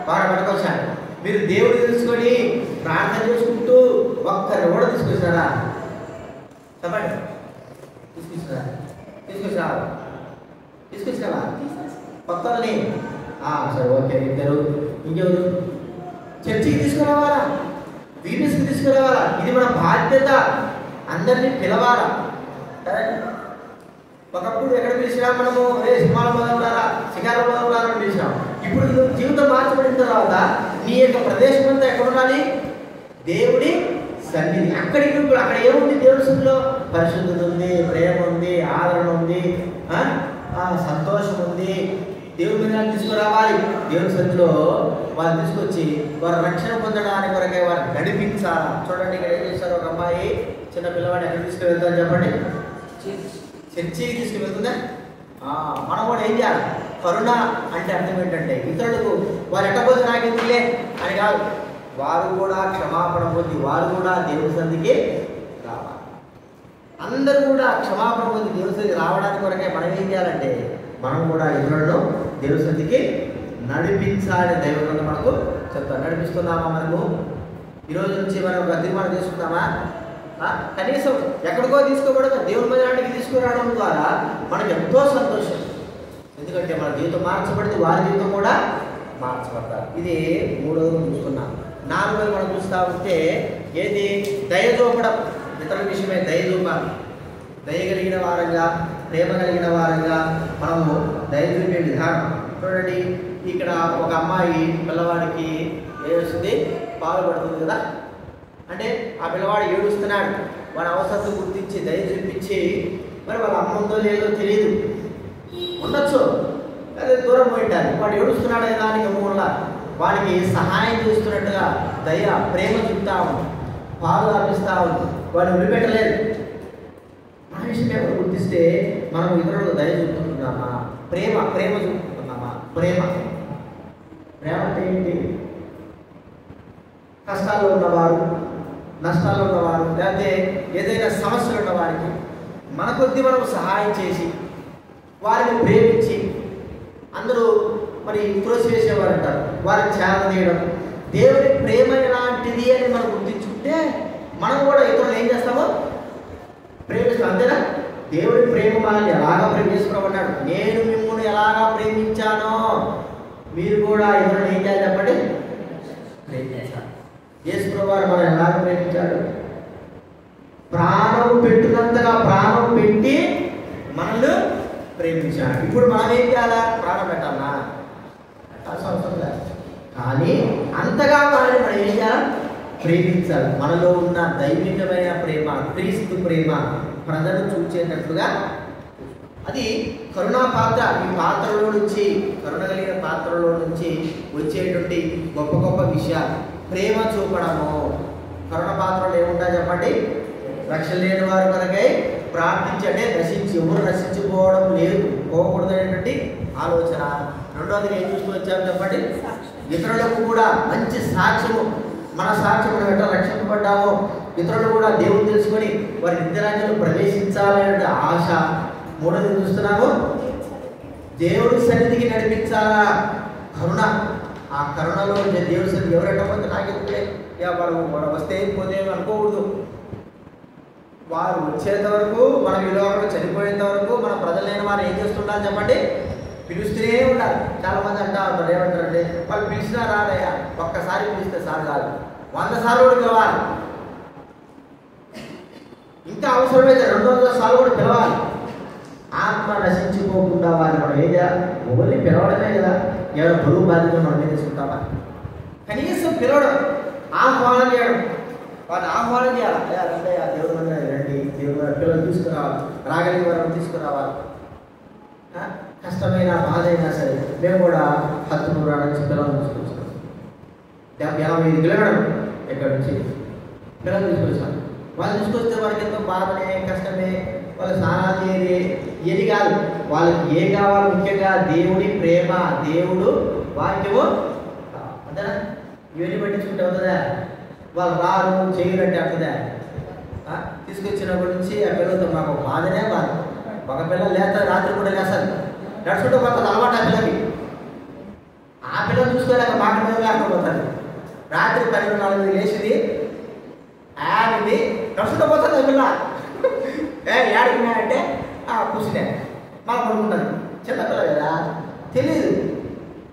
వాడు పట్టుకొచ్చాడు. మీరు దేవుడు తెలుసుకొని ప్రార్థన చేసుకుంటూ ఒక్కరిని కూడా తీసుకొచ్చారా చెప్పండి? తీసుకొచ్చారా కొత్తని? సరే ఓకే, ఇద్దరు. ఇంకెవరు? చర్చికి తీసుకురావాలా, వీవీఎస్కి తీసుకురావాలా. ఇది మన బాధ్యత. అందరినీ పిలవాలా. ఒకప్పుడు ఎక్కడ పిలిచినాం మనము? సినిమాల మొదలురారా, శిఖాల మొదలురారా అని పిలిచినాం. ఇప్పుడు జీవితం మార్చబడిన తర్వాత నీ యొక్క ప్రదేశం అంతా ఎక్కడ ఉండాలి? దేవుడి సన్నిధి. అక్కడికి అక్కడ ఏముంది? దేవుడి సన్నిధిలో పరిశుద్ధత ఉంది, ప్రేమ ఉంది, ఆదరణ ఉంది, సంతోషం ఉంది. దేవుడి మీద తీసుకురావాలి. దేవుడి సన్నిధిలో వారు తీసుకొచ్చి వారు రక్షణ పొందడానికి కొరకే వారు నడిపించాలి. చూడండి ఇక్కడ ఏం చేస్తారు? ఒక అమ్మాయి చిన్న పిల్లవాడిని ఎక్కడ తీసుకువెళ్తారని చెప్పండి? చర్చికి తీసుకువెళ్తుందా? మనం కూడా ఏం చేయాలి? కరుణ అంటే అర్థం ఏంటంటే ఇతరులకు వారు ఎట్టపోతే నాకెందుకులే అని కాదు, వారు కూడా క్షమాపణ పొంది వారు కూడా దేవుడి సన్నిధికి రావాలి. అందరూ కూడా క్షమాపణ పొంది దేవుడి సన్నిధికి రావడానికి కొరకే మనం ఏం చేయాలంటే మనం కూడా ఇతరులను దేవుడి సన్నిధికి నడిపించాలని దైవం మనకు చెప్తారు. నడిపిస్తున్నామా? మనము ఈరోజు నుంచి మనం ఒక తీర్మానం తీసుకుందామా? కనీసం ఎక్కడికో తీసుకోబడదు, దేవుని మందిరానికి తీసుకురావడం ద్వారా మనకు ఎంతో సంతోషం. ఎందుకంటే మన జీవితం మార్చబడితే వారి జీవితం కూడా మార్చబడతారు. ఇది మూడవది చూసుకున్నాం. నాలుగోది మనం చూస్తూ ఉంటే ఏది? దయ చూపడం. ఇతరుల విషయమే దయ చూపాలి. దయ కలిగిన వారంగా, ప్రేమ కలిగిన వారంగా మనము దయ చూపే విధానం. చూడండి ఇక్కడ ఒక అమ్మాయి పిల్లవాడికి ఏడుస్తుంది, పాలు పడుతుంది కదా. అంటే ఆ పిల్లవాడు ఏడుస్తున్నాడు, వాడి అవసరం గుర్తించి దయ చూపించి, మరి వాళ్ళ అమ్మ ఉందో లేదో తెలియదు, ఉండొచ్చు, అదే దూరం పోయింటారు. వాడు ఏడుస్తున్నాడు కదా అని మూల వాడికి సహాయం చేస్తున్నట్టుగా దయ, ప్రేమ చూపుతా ఉంది, పాలు తాపిస్తూ ఉంది, వాడిని వదిలిపెట్టలేదు. మన విషయం ఎవరు గుర్తిస్తే మనం ఇతరులకు దయ చూపుతున్నామా? ప్రేమ చూపుతున్నామా? ప్రేమ అంటే ఏంటి? కష్టాల్లో ఉన్నవారు, నష్టాల్లో ఉన్నవారు, లేకపోతే ఏదైనా సమస్యలు ఉన్నవారికి మన కొద్ది మనం సహాయం చేసి వారిని ప్రేమించి, అందరూ మరి త్రోసివేసేవారు అంటారు, వారిని త్యాగం చేయడం, దేవుని ప్రేమ ఎలాంటిది అని మనం గుర్తించుకుంటే మనం కూడా ఇతరులు ఏం చేస్తామో ప్రేమిస్తాం. అంతేనా? దేవుని ప్రేమ మనల్ని ఎలాగా ప్రేమిస్తున్నామన్నాడు, నేను మిమ్మల్ని ఎలాగా ప్రేమించానో మీరు కూడా ఇతరులను ఏం చేయాలి చెప్పండి, ప్రేమించాలి. యేసు ప్రభువు మనం ఎలాగ ప్రేమించాడు? ప్రాణం పెట్టినంతగా ప్రాణం పెట్టి మనల్ని ప్రేమించాడు. ఇప్పుడు మనం ఏం చేయాలా? ప్రాణం పెట్టాలా? అవసరం లేదు. కానీ అంతగా మనల్ని మనం ఏం చేయాలి? ప్రేమించాలి. మనలో ఉన్న దైవికమైన ప్రేమ, క్రీస్తు ప్రేమ ప్రజలు చూచేటట్లుగా అది కరుణా పాత్ర. ఈ పాత్రలో నుంచి, కరుణ కలిగిన పాత్రలో నుంచి వచ్చేటువంటి గొప్ప గొప్ప విషయాలు ప్రేమ చూపడము. కరుణ పాత్రలో ఏముంటాయి చెప్పండి? రక్షణ లేని వారి కొరకై ప్రార్థించంటే ఎవరు నశించిపోవడం లేదు, పోకూడదు అనేటువంటి ఆలోచన. రెండోదిగా ఏం చూసుకొని వచ్చాము చెప్పండి? ఇతరులకు కూడా మంచి సాక్ష్యము, మన సాక్ష్యం ఎట్లా రక్షింపబడ్డామో ఇతరులు కూడా దేవుని తెలుసుకొని వారి నిత్యరాజ్యంలో ప్రవేశించాలనే ఆశ. మూడోది చూస్తున్నాము, దేవుడి సన్నిధికి నడిపించాలా కరుణ. ఆ కరుణలో దేవుడి సన్నిధి ఎవరెట్ట పోతే నాకెందుకే, వారు వస్తే పోతే అనుకోకూడదు. వారు వచ్చేంత వరకు, మన విలువలు చనిపోయేంత వరకు మన ప్రజలైన వారు ఏం చేస్తుంటారు చెప్పండి? పిలుస్తూనే ఉండాలి. చాలా మంది అంటా ఉంటారు, ఏమంటారంటే వాళ్ళు పిలిచినా రాదయ్యా, ఒక్కసారి పిలిస్తే సార్ కాదు, 100 సార్లు కూడా పిలవాలి. ఇంకా అవసరమైతే 200 సార్లు కూడా పిలవాలి. ఆత్మ నశించిపోకుండా వారిని మనం ఏం చేయాలి? ఓన్లీ పిలవడమే కదా. ఏమైనా బరువు బాధ్యత మనం ఏం తీసుకుంటామా? కనీసం పిలవడం, ఆహ్వానం చేయడం, వారిని ఆహ్వానం చేయాలి. రండయ్యా, దేవుడి మంది రండి, దేవుడి పిల్లలు తీసుకురావాలి, రాగలిగిన వారిని తీసుకురావాలి. కష్టమైన బాధ అయినా సరే మేము కూడా 10 నుంచి పిల్లలు తీసుకొచ్చాం. 55 కిలోమీటర్లు ఎక్కడి నుంచి పిల్లలు తీసుకొచ్చాం. వాళ్ళు తీసుకొస్తే వాళ్ళకి ఎంతో బాధనే, కష్టమే, వాళ్ళు స్నానాలు చేయని ఏది కాదు. వాళ్ళకి ఏ కావాలి? ముఖ్యంగా దేవుడి ప్రేమ, దేవుడు వాక్యము. అంతేనా? ఇవన్నీ పట్టించుకుంటే అవుతుందా? వాళ్ళు రారు చేయరంటే అవుతుందా? తీసుకొచ్చినప్పటి నుంచి ఆ పిల్లలతో మాకు బాధనే బాధ. ఒక పిల్లలు లేస్తారు, రాత్రి కూడా లేస్తారు, నడుచుకుంటూ పోతుంది అలవాటు. ఆ పిల్లకి ఆ పిల్లలు చూసుకోలేక మాట మీద లేకపోతుంది. రాత్రి 12-4 లేచింది, ఆడింది, నడుచుకుంటూ పోతుంది ఆ పిల్ల. ఏడుకున్నాయంటే కూర్చునే మాకు పడుకుంటుంది. చిన్నపిల్ల కదా, తెలియదు.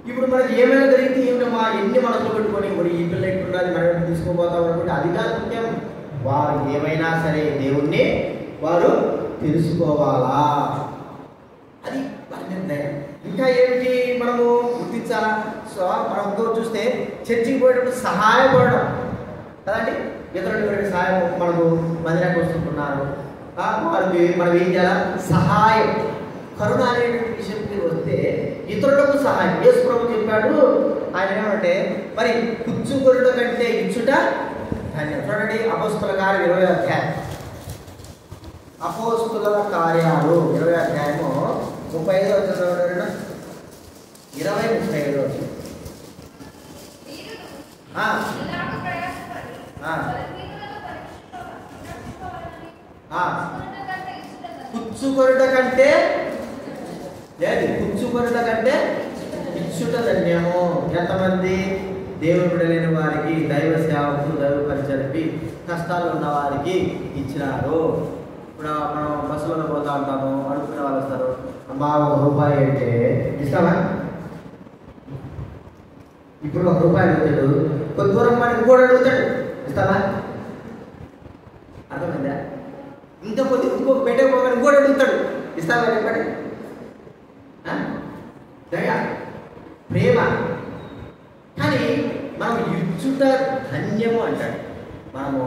ఇప్పుడు మనకి ఏమైనా జరిగితే ఏమిటమ్మా, ఎన్ని మనసులో పెట్టుకొని మరి ఈ పిల్ల ఎట్టున్నది, మనం తీసుకుపోతాం అనుకుంటే అది కాదు ముఖ్యం. వారు ఏమైనా సరే దేవుణ్ణి వారు తెలుసుకోవాలా, అది వారి నిర్ణయం. ఇంకా ఏమిటి మనము గుర్తించాలా? సో మనం ఇంకో చూస్తే చర్చికి పోయేటప్పుడు సహాయపడడం కదండి. ఇతరులు సహాయం, మనకు మందిరానికి వస్తుంటున్నారు, వారికి మనం ఏం చేయాలా? సహాయం. కరుణ అనేటువంటి విషయంకి వస్తే ఇతరులకు సహాయం. యేసు ప్రభు చెప్పాడు, ఆయన ఏమంటే మరి పుచ్చుకొనుట కంటే ఇచ్చుట ధన్యం. చూడండి, అపోస్తల కార్యం 20వ అధ్యాయం, అపోస్తలుల కార్యాలు 20వ అధ్యాయము 35వ వచనం, 20-35 వచనం. పుచ్చుకొనుట కంటే లేదు, పుచ్చుకొనుట కంటే ఇచ్చుట ధన్యము. ఎంతమంది దేవుని బిడ్డలైన వారికి, దైవ సేవకు, దైవ పరిచయకి, కష్టాలు ఉన్న వారికి ఇచ్చినారు. ఇప్పుడు మనం బస్సులో పోతా ఉంటాము, అడుగుకునే వాళ్ళు వస్తారు, అమ్మా ₹1 అంటే ఇస్తావా? ఇప్పుడు ₹1 అడుగుతాడు, కొద్ది దూరం మనం ఇంకోటి అడుగుతాడు, ఇస్తావా? అర్థమైందా? ఇంకా కొద్ది ఇంకొక పెట్టకపోగా ఇంకోటి అడుగుతాడు, ఇస్తావా? చెప్పండి. దయ, ప్రేమ. కానీ మనం ఇచ్చుట ధన్యము అంటాడు. మనము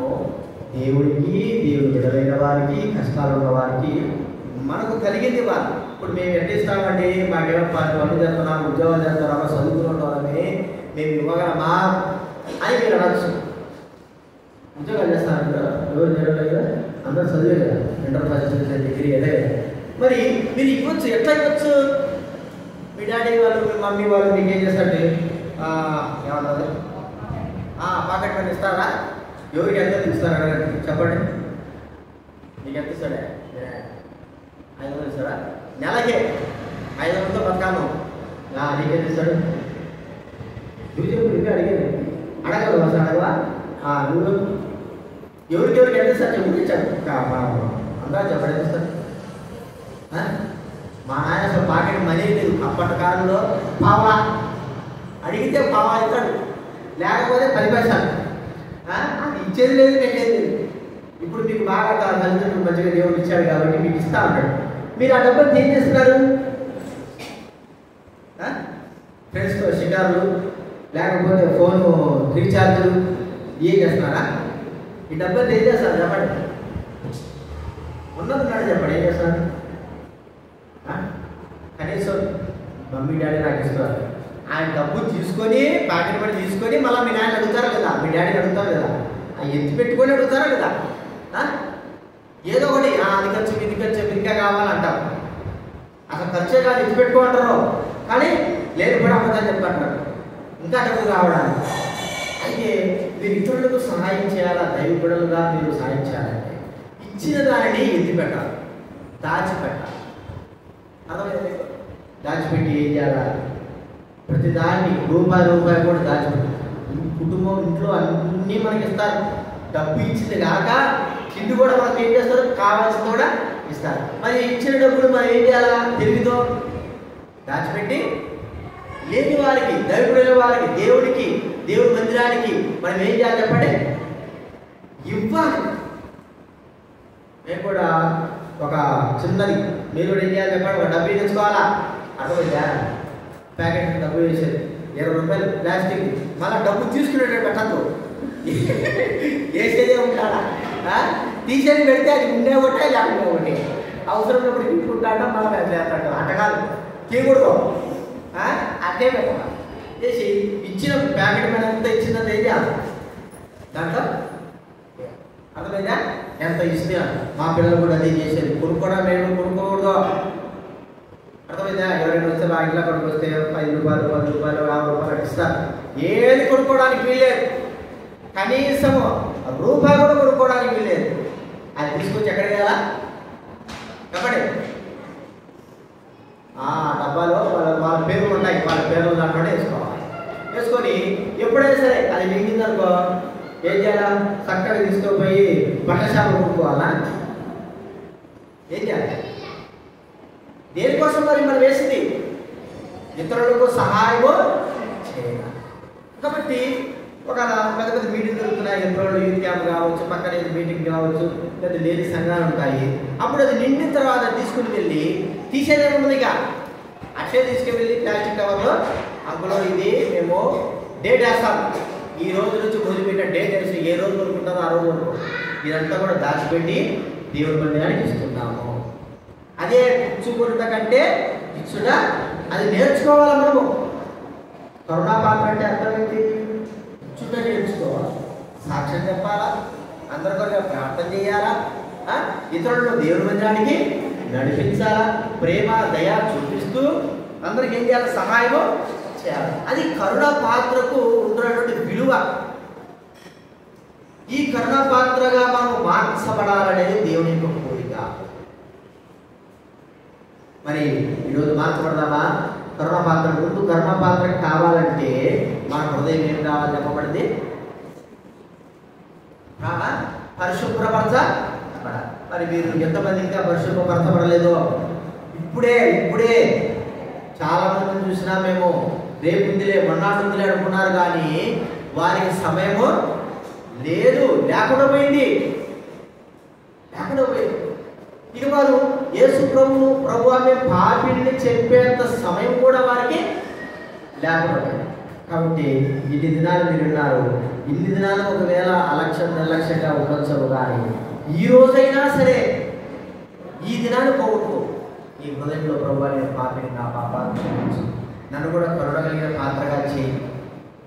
దేవుడికి, దేవుడు బిడ్డలైన వారికి, కష్టాలు ఉన్న వారికి మనకు కలిగింది వాళ్ళు. ఇప్పుడు మేము ఎట్లా ఇస్తామండి? మాకేమో 10 పనులు చేస్తున్నాం, ఉద్యోగాలు చేస్తున్నామా, చదువుకున్నవాళ్ళని మేము ఇవ్వగలమా అని మీరు అనొచ్చు. ఉద్యోగాలు చేస్తాను ఎవరు చేయలేదు కదా, అందరూ చదివే కదా, ఇంటర్ ఫస్ట్ డిగ్రీ అదే. మరి మీరు ఇవ్వచ్చు, ఎట్లా ఇవ్వచ్చు? మీ డాడీ వాళ్ళు, మీ మమ్మీ వాళ్ళు మీకు ఏం చేస్తారంటే ఏమన్నారు, పాకెట్ మనీ ఇస్తారా? ఎవరికి ఎంత ఇస్తారా అడగండి, చెప్పండి. నీకు ఎంత ఇస్తాడే? 500 ఇస్తాడా? నెలకే 500తో బతకాను. నీకెంత ఇస్తాడు? నువ్వు చెప్పు, నువ్వే అడిగేది. అడగదు అసలు, అడగవా? నువ్వు ఎవరికి ఎంత ఇస్తారు చెప్పు, ఇచ్చాడు. అందరూ చెప్పండి, ఎంత ఇస్తారు? మా నాయన అసలు పాకెట్ మనీ లేదు. అప్పటి కాలంలో పావా అడిగితే పావా ఇస్తాడు, లేకపోతే 10 పైసలు. ఇచ్చేది లేదు, పెట్టేది లేదు. ఇప్పుడు మీకు బాగా తల్లిదండ్రులు మంచిగా దేవుడు ఇచ్చాడు కాబట్టి మీకు ఇస్తా ఉంటాడు. మీరు ఆ డబ్బులు ఏం చేస్తున్నారు? ఫ్రెండ్స్తో షికారులు, లేకపోతే ఫోను రీఛార్జులు ఏం చేస్తున్నారా? ఈ డబ్బులు ఏం చేస్తారు చెప్పండి? ఉన్నతున్నాడు చెప్పండి, ఏం చేస్తున్నారు? కనీసం మమ్మీ డాడీ నాకు ఇస్తున్నారు. ఆయన డబ్బు తీసుకొని ప్యాకెట్ పడి తీసుకొని మళ్ళీ మీ నాయన అడుగుతారా లేదా? మీ డాడీని అడుగుతారు కదా? ఎత్తి పెట్టుకొని అడుగుతారా లేదా? ఏదో ఒకటి అది ఖర్చు ఇది ఖర్చు ఇంకా కావాలంటారు. అసలు ఖర్చే కాదు, ఎత్తి పెట్టుకోమంటారు. కానీ లేదు కూడా అమ్మదని చెప్తారు, ఇంకా డబ్బు కావడానికి. అయితే మీరు ఇతరులకు సహాయం చేయాలా? దైవకుడులుగా మీరు సహాయం చేయాలంటే ఇచ్చిన దానిని ఎత్తి పెట్టాలి, దాచిపెట్టాలి. అర్థమైంది? దాచిపెట్టి ఏం చేయాలి? ప్రతిదాన్ని రూపాయి కూడా దాచిపెట్టాలి. కుటుంబం ఇంట్లో అన్నీ మనకి ఇస్తారు. డబ్బు ఇచ్చింది కాక కింది కూడా మనకి ఏం చేస్తారు? కావాల్సింది కూడా ఇస్తారు. మరి ఇచ్చిన డబ్బులు మనం ఏం చేయాలా? తెలివితో దాచిపెట్టి లేని వారికి, దైవకుడైన వారికి, దేవుడికి, దేవుడి మందిరానికి మనం ఏం చేయాలి చెప్పండి? ఇవ్వాలి. మేము కూడా ఒక చిన్నది, మీరు కూడా ఏం చేయాలి చెప్పండి? ఒక డబ్బు తెచ్చుకోవాలా? అర్థమైందా? ప్యాకెట్ డబ్బు వేసేది 20 రూపాయలు ప్లాస్టిక్, మళ్ళీ డబ్బు తీసుకునేటట్టు పెట్టద్దు. వేసేదే ఉంటాడా? తీసేది పెడితే అది ఉండే ఒకటే లేకుండా ఒకటి, అవసరం ఉన్నప్పుడు తీసుకుంటాడా మళ్ళీ చేస్తాడు. అట్ట కాదు, తీయకూడదు. అదే పెట్టాలి. చేసి ఇచ్చిన ప్యాకెట్ మీద ఎంత ఇచ్చిందంత ఏరియా దాంట్లో అర్థమైందా? ఎంత ఇస్తే మా పిల్లలు కూడా అదే చేసేది. కొనుక్కోవడం మేము కొనుక్కోకూడదు. అర్థమైందా? ఎవరైనా వస్తే మా ఇంట్లో కొడుకు వస్తే 5 రూపాయలు 10 రూపాయలు 50 రూపాయలు ఇస్తారు. ఏది కొనుక్కోవడానికి వీల్లేదు. కనీసం రూపాయి కూడా కొనుక్కోవడానికి వీల్లేదు. అది తీసుకొచ్చి ఎక్కడ వేయాలా చెప్పండి? డబ్బాలో వాళ్ళ పేర్లు ఉంటాయి, వాళ్ళ పేర్లు దాంట్లోనే వేసుకోవాలి. వేసుకొని ఎప్పుడైనా సరే అది నిండిందనుకో ఏం చేయాలా? చక్కగా తీసుకుపోయి బట్టల షాపు కొనుక్కోవాలా? ఏం చేయాలి? దేనికోసం మరి మనం వేసింది? ఇతరులకు సహాయము చేయాలి. కాబట్టి ఒక పెద్ద పెద్ద మీటింగ్ జరుగుతున్నాయి, ఎప్పుడు యూత్ క్యాంప్ కావచ్చు, పక్కన మీటింగ్ కావచ్చు, లేదా లేడీ సంఘాలు ఉంటాయి. అప్పుడు అది నిండిన తర్వాత తీసుకుని వెళ్ళి తీసేదేముంది, ఇక అట్లే తీసుకువెళ్ళి ప్లాస్టిక్ కవర్లో అందులో ఇది మేము డేట్ వేస్తాం, ఈ రోజు నుంచి మొదలుపెట్టిన డేట్ వేసి ఏ రోజు కొనుక్కుంటామో ఆ రోజు వరకు ఇదంతా కూడా దాచిపెట్టి దేవుడి మందిరానికి ఇస్తున్నాము. అదే ఇచ్చుకుంట కంటే ఇచ్చుట అది నేర్చుకోవాలి. మనము కరుణా పాత్ర అంటే అర్థమైంది, ఇచ్చుట నేర్చుకోవాలి, సాక్ష్యం చెప్పాలా, అందరికీ ప్రార్థన చేయాలా, ఇతరులను దేవుడి మందిరానికి నడిపించాలా, ప్రేమ దయ చూపిస్తూ అందరికి ఏం చేయాలి? సహాయము చేయాలి. అది కరుణా పాత్రకు ఉన్నటువంటి విలువ. ఈ కరుణా పాత్రగా మనం మార్చబడాలనేది దేవుని యొక్క కోరిక. మరి ఈరోజు మార్చబడదామా? కరుణా పాత్ర ముందు కరుణా పాత్ర కావాలంటే మన హృదయం ఏం కావాలి చెప్పబడింది? పరిశుభ్రపరచబడాలి. మరి మీరు ఎంతమంది ఇంకా పరిశుభ్రపరచబడలేదో? ఇప్పుడే చాలా మందిని చూసినా మేము రేపు ఉందిలే మొన్నాడు ఉందిలే అనుకున్నారు, కానీ వారికి సమయము లేదు, లేకుండా పోయింది. ఇక వారు యేసు ప్రభు అనే పాపిని చెప్పేంత సమయం కూడా వారికి లేకుండా పోయింది. కాబట్టి ఇన్ని దినాలు మీరు ఉన్నారు, ఇన్ని దినాలు ఒకవేళ నిర్లక్ష్యంగా ఉండొచ్చు, కానీ ఈ రోజైనా సరే ఈ దినాన్ని పోగొట్టుకో. ఈ హృదయంలో ప్రభు అనే పాపిని, నా పాపాలను క్షమించు, నన్ను కూడా కరుణగలిగిన పాత్రగా చేయి,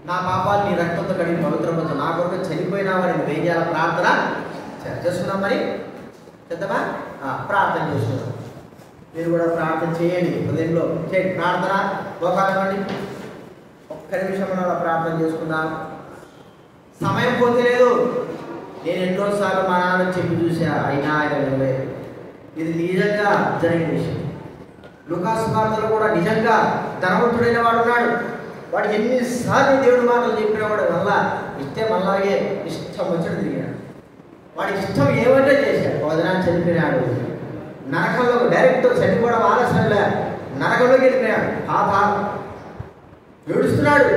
నా పాపాలు నీ రక్తంతో కడిగి పవిత్రపరచు, నా కొరకు చనిపోయినావని నువ్వేం చేయాలి? ప్రార్థన చేసుకున్నాం. మరి చేద్దామా? ప్రార్థన చేసుకున్నాం. మీరు కూడా ప్రార్థన చేయండి, హృదయంలో చేయండి ప్రార్థన. ఒక్క నిమిషం ప్రార్థన చేసుకుందాం. సమయం పోతే లేదు. నేను ఎన్నోసార్లు మా నాన్న చెప్పి చూసా, అయినా ఆయన వినలేదు. ఇది నిజంగా జరిగిన విషయం. లూకాసు వార్తలో కూడా నిజంగా ధనవంతుడైన వాడు ఉన్నాడు. వాడు ఎన్నిసార్లు దేవుడి మాటలు చెప్పినవాడు వల్ల ఇష్టం అలాగే ఇష్టం వచ్చాడు తిరిగాడు. వాడికి ఇష్టం ఏమంటే చేశాడు. వదనాన్ని చనిపోయినాడు. నరకంలో డైరెక్ట్ చనిపోవడం ఆలస్యంలే, నరకంలోకి వెళ్ళిపోయాడు. ఏడుస్తున్నాడు.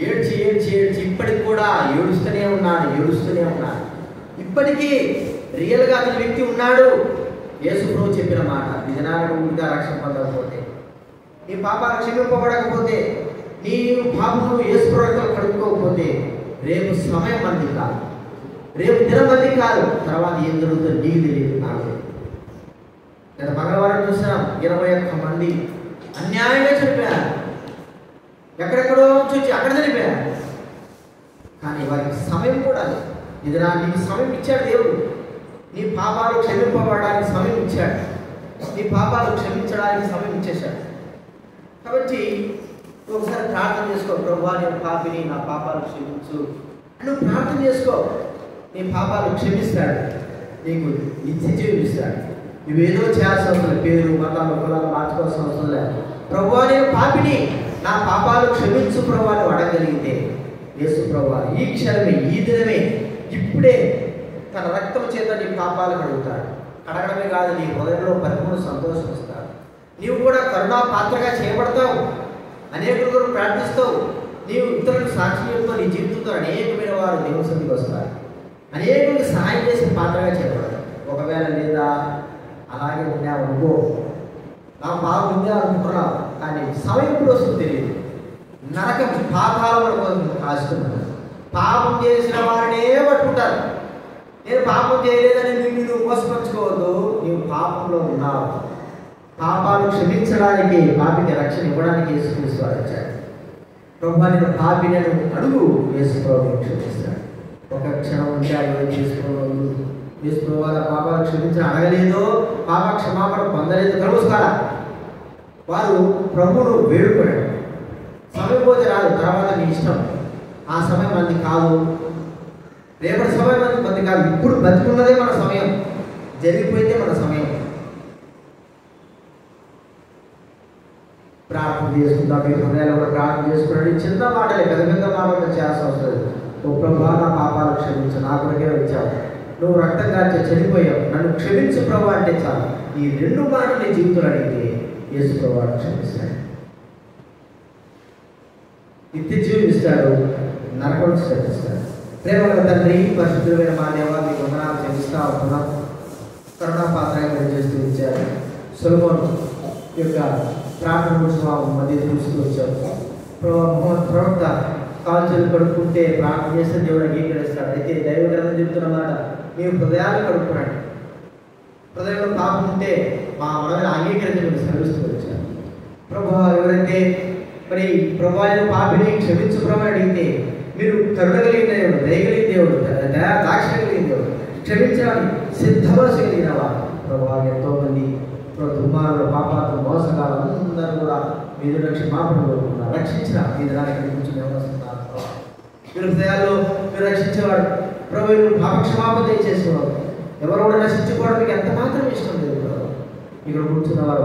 ఏడ్చి ఏడ్చి ఏడ్చి ఇప్పటికి కూడా ఏడుస్తూనే ఉన్నాడు. ఇప్పటికీ రియల్గా అతని వ్యక్తి ఉన్నాడు. యేసు ప్రభువు చెప్పిన మాట, నిజనాలను ఊరిగా రక్షణ పొందకపోతే, నీ పాపాలు క్షమింపబడకపోతే, నీ పాపమును యేసు ప్రభువుతో కడుక్కోకపోతే రేపు సమయం మంది కాదు, రేపు దినం మంది కాదు, తర్వాత ఏం జరుగుతుందో నీకు తెలియదు, నాకు. గత మంగళవారం చూసాం 21 మంది అన్యాయంగా చనిపోయారు. ఎక్కడెక్కడో చూచి అక్కడ చనిపోయారు. కానీ వారికి సమయం కూడా లేదు. ఇది నీకు సమయం ఇచ్చాడు దేవుడు. నీ పాపాలు క్షమింపబడడానికి సమయం ఇచ్చాడు. నీ పాపాలు క్షమించడానికి సమయం ఇచ్చేశాడు. కాబట్టి ఒకసారి ప్రార్థన చేసుకో. ప్రభువా, నేను పాపిని, నా పాపాలు క్షమించు. నువ్వు ప్రార్థన చేసుకో. నీ పాపాలు క్షమిస్తాడు, నీకు నిత్య జీవం ఇస్తాడు. నువ్వేదో చేయాల్సిన అవసరం లేదు. పేరు, మతాలు, కులాలు మార్చుకోవాల్సిన అవసరం లేదు. ప్రభువా, నేను పాపిని, నా పాపాలు క్షమించు ప్రభువా నువ్వు అడగలిగితే, యేసు ప్రభువా ఈ క్షణమే, ఈ దినమే, ఇప్పుడే తన రక్తం చేత నీ పాపాలు కడుగుతాడు. కడగడమే కాదు, నీ హృదయంలో పరిపూర్ణ సంతోషం ఇస్తాడు. నీవు కూడా కరుణా పాత్రగా చేయబడతావు. అనేకులు ప్రార్థిస్తావు. నీవు ఇతరులకు సాక్షి చెప్తూ నీ జీవితంతో అనేకమైన వారు దేవుని సన్నిధికి వస్తారు. అనేకులకు సహాయం చేసే పాత్రగా చేయబడతావు. ఒకవేళ లేదా అలాగే ఉన్నావు అనుకో, నా బాగుందే అనుకుంటున్నావు, కానీ సమయం ఇప్పుడు వస్తుంది తెలియదు. నరకం పాపాల కాస్తున్నాను. పాపం చేసిన వారినే పట్టుకుంటారు. నేను పాపం చేయలేదని నువ్వు మోసపరుచుకోవద్దు. నీవు పాపంలో ఉన్నావు. పాపాలు క్షమించడానికి, పాపికి రక్షణ ఇవ్వడానికి యేసుక్రీస్తు వారు వచ్చాడు. ప్రభువా, నేను పాపిని అడుగు, యేసు ప్రభువు క్షమిస్తాడు. ఒక క్షణం ఉంటే అవి చేసుకోవాలి. యేసు ప్రభు వారు పాపాలు క్షమించడం అడగలేదో, పాప క్షమాపణ పొందలేదు కలుస్తారా? వారు ప్రభువును వేడుకోడు. సమయం పోతే రాదు, తర్వాత నీ ఇష్టం. ఆ సమయం మంది కాదు, రేపటి సమయం మంది కాదు. ఇప్పుడు బతికున్నదే మన సమయం, జరిగిపోయితే మన సమయం. ప్రార్థన చేసుకుందాం. మీ హృదయాలు కూడా ప్రార్థన చేసుకున్నాడు. చిన్న మాటలే, పెద్ద పెద్ద మాటలు చేయాల్సిన అవసరం లేదు. ఓ ప్రభువా, నా పాపాలు క్షమించు, నా కొరకే వచ్చావు, నువ్వు రక్తం కార్చి చనిపోయావు, నన్ను క్షమించు ప్రభు అంటే చాలు. ఈ 2 మాటలు నీ జీవితంలో అడిగితే యేసు ప్రభువు క్షమిస్తాడు, నిత్య జీవం ఇస్తాడు, నరకం క్షమిస్తాడు. ప్రేమల తండ్రి, పరిశుద్ధమైన మా దేవ, మీకు వందనాలు చెల్లిస్తా ఉంటున్నాం. కరుణా పాత్రగా చేస్తూ ఇచ్చారు. సొలొమోను యొక్క ప్రార్థన మధ్య చూస్తూ వచ్చారు. ప్రవక్త కాల్చలు కడుక్కుంటే ప్రార్థన చేస్తే దేవుడు అంగీకరిస్తాడు. అయితే దైవ గ్రంథం చెప్తున్నమాట, నీవు హృదయాలు కడుక్కున్నాడు. హృదయంలో పాపం ఉంటే మా మనల్ని అంగీకరించమని సెలవిస్తూ వచ్చారు. ప్రభువా, ఎవరైతే మరి ప్రభువా పాపిని క్షమించు ప్రభు అడిగితే, మీరు కరుణ కలిగిన దేవుడు, దయగలిగిన దేవుడు, దాక్ష కలిగిన దేవుడు, క్షమించడానికి సిద్ధమనసు కలిగిన వారు. ప్రభువా, ఎంతో మంది దుర్మార్గులు, పాపాలు, మోసగాలు అందరూ కూడా మీరు క్షమాపణ కోరుకున్నారు. రక్షించిన మీ దానికి కూర్చొని వస్తున్నారు. మీరు హృదయాల్లో మీరు రక్షించేవాడు ప్రభు, మీరు పాప క్షమాపణ దయచేసేవాడు. ఎవరు కూడా నశించుకోవడం మీకు ఎంత మాత్రం ఇష్టం లేదు ప్రభు. ఇక్కడ కూర్చున్న వారు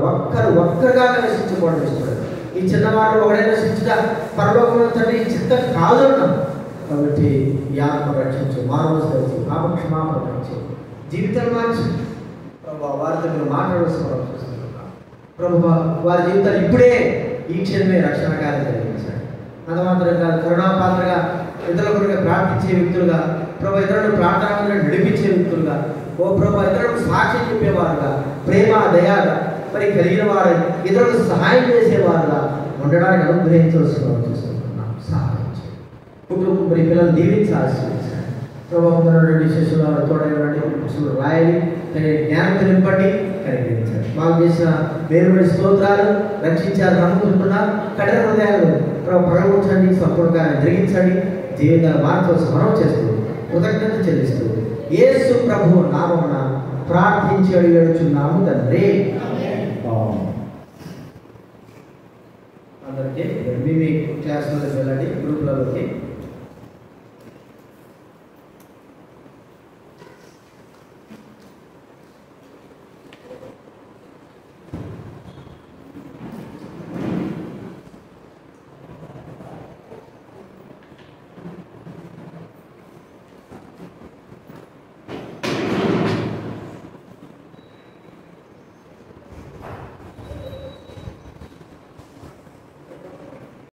ఒక్కరుగా నశించుకోవడం ఇష్టం లేదు. ఈ చిన్నవాడు ఒకడే నశించుగా పరలోకంలో తండ్రి చిత్తం కాదు అన్నాం. కాబట్టి ఈ ఆత్మ రక్షించు, మానవ రక్షించు, పాప క్షమాపణ రక్షించు, జీవితాలు మార్చు ప్రభు. వారితో మీరు మాట్లాడుతున్నాం ప్రభు. వారి జీవితాలు ఇప్పుడే ఈ క్షణమే రక్షణ కార్యం జరిగించాడు. అంత మాత్రం కాదు, కరుణాపాత్రగా ఇతరుల కొరకు ప్రార్థించే వ్యక్తులుగా ప్రభు, ఇతరులను ప్రార్థన నడిపించే వ్యక్తులుగా, ఓ ప్రభు ఇతరులకు సాక్ష్యం చెప్పేవారుగా, ప్రేమ దయాగా మరి కలిగిన వారు, ఇతరులకు సహాయం చేసేవారుగా ఉండడానికి అనుగ్రహించవలసిన చూస్తున్నాం. సహాయం చేయండి. కుటుంబం మరి పిల్లలు దీవించాల్సి ప్రభావం శిష్యులు తోడైనండి, రాయాలి, జ్ఞానం నింపండి, కనిపించారు. మాకు చేసిన వేరుబడి స్తోత్రాలు రక్షించాలని నమ్ముకుంటున్నారు. కఠిన హృదయాలు పగలగొట్టండి, సంపూర్ణంగా జరిగించండి, జీవితాలు మార్చవలసి మనం చేస్తూ కృతజ్ఞత చెల్లిస్తూ యేసు ప్రభువు నామమున ప్రార్థించి అడిగేచున్నాము తండ్రి. అందరికీ మీ క్లాస్లో వెళ్ళండి, గ్రూప్లో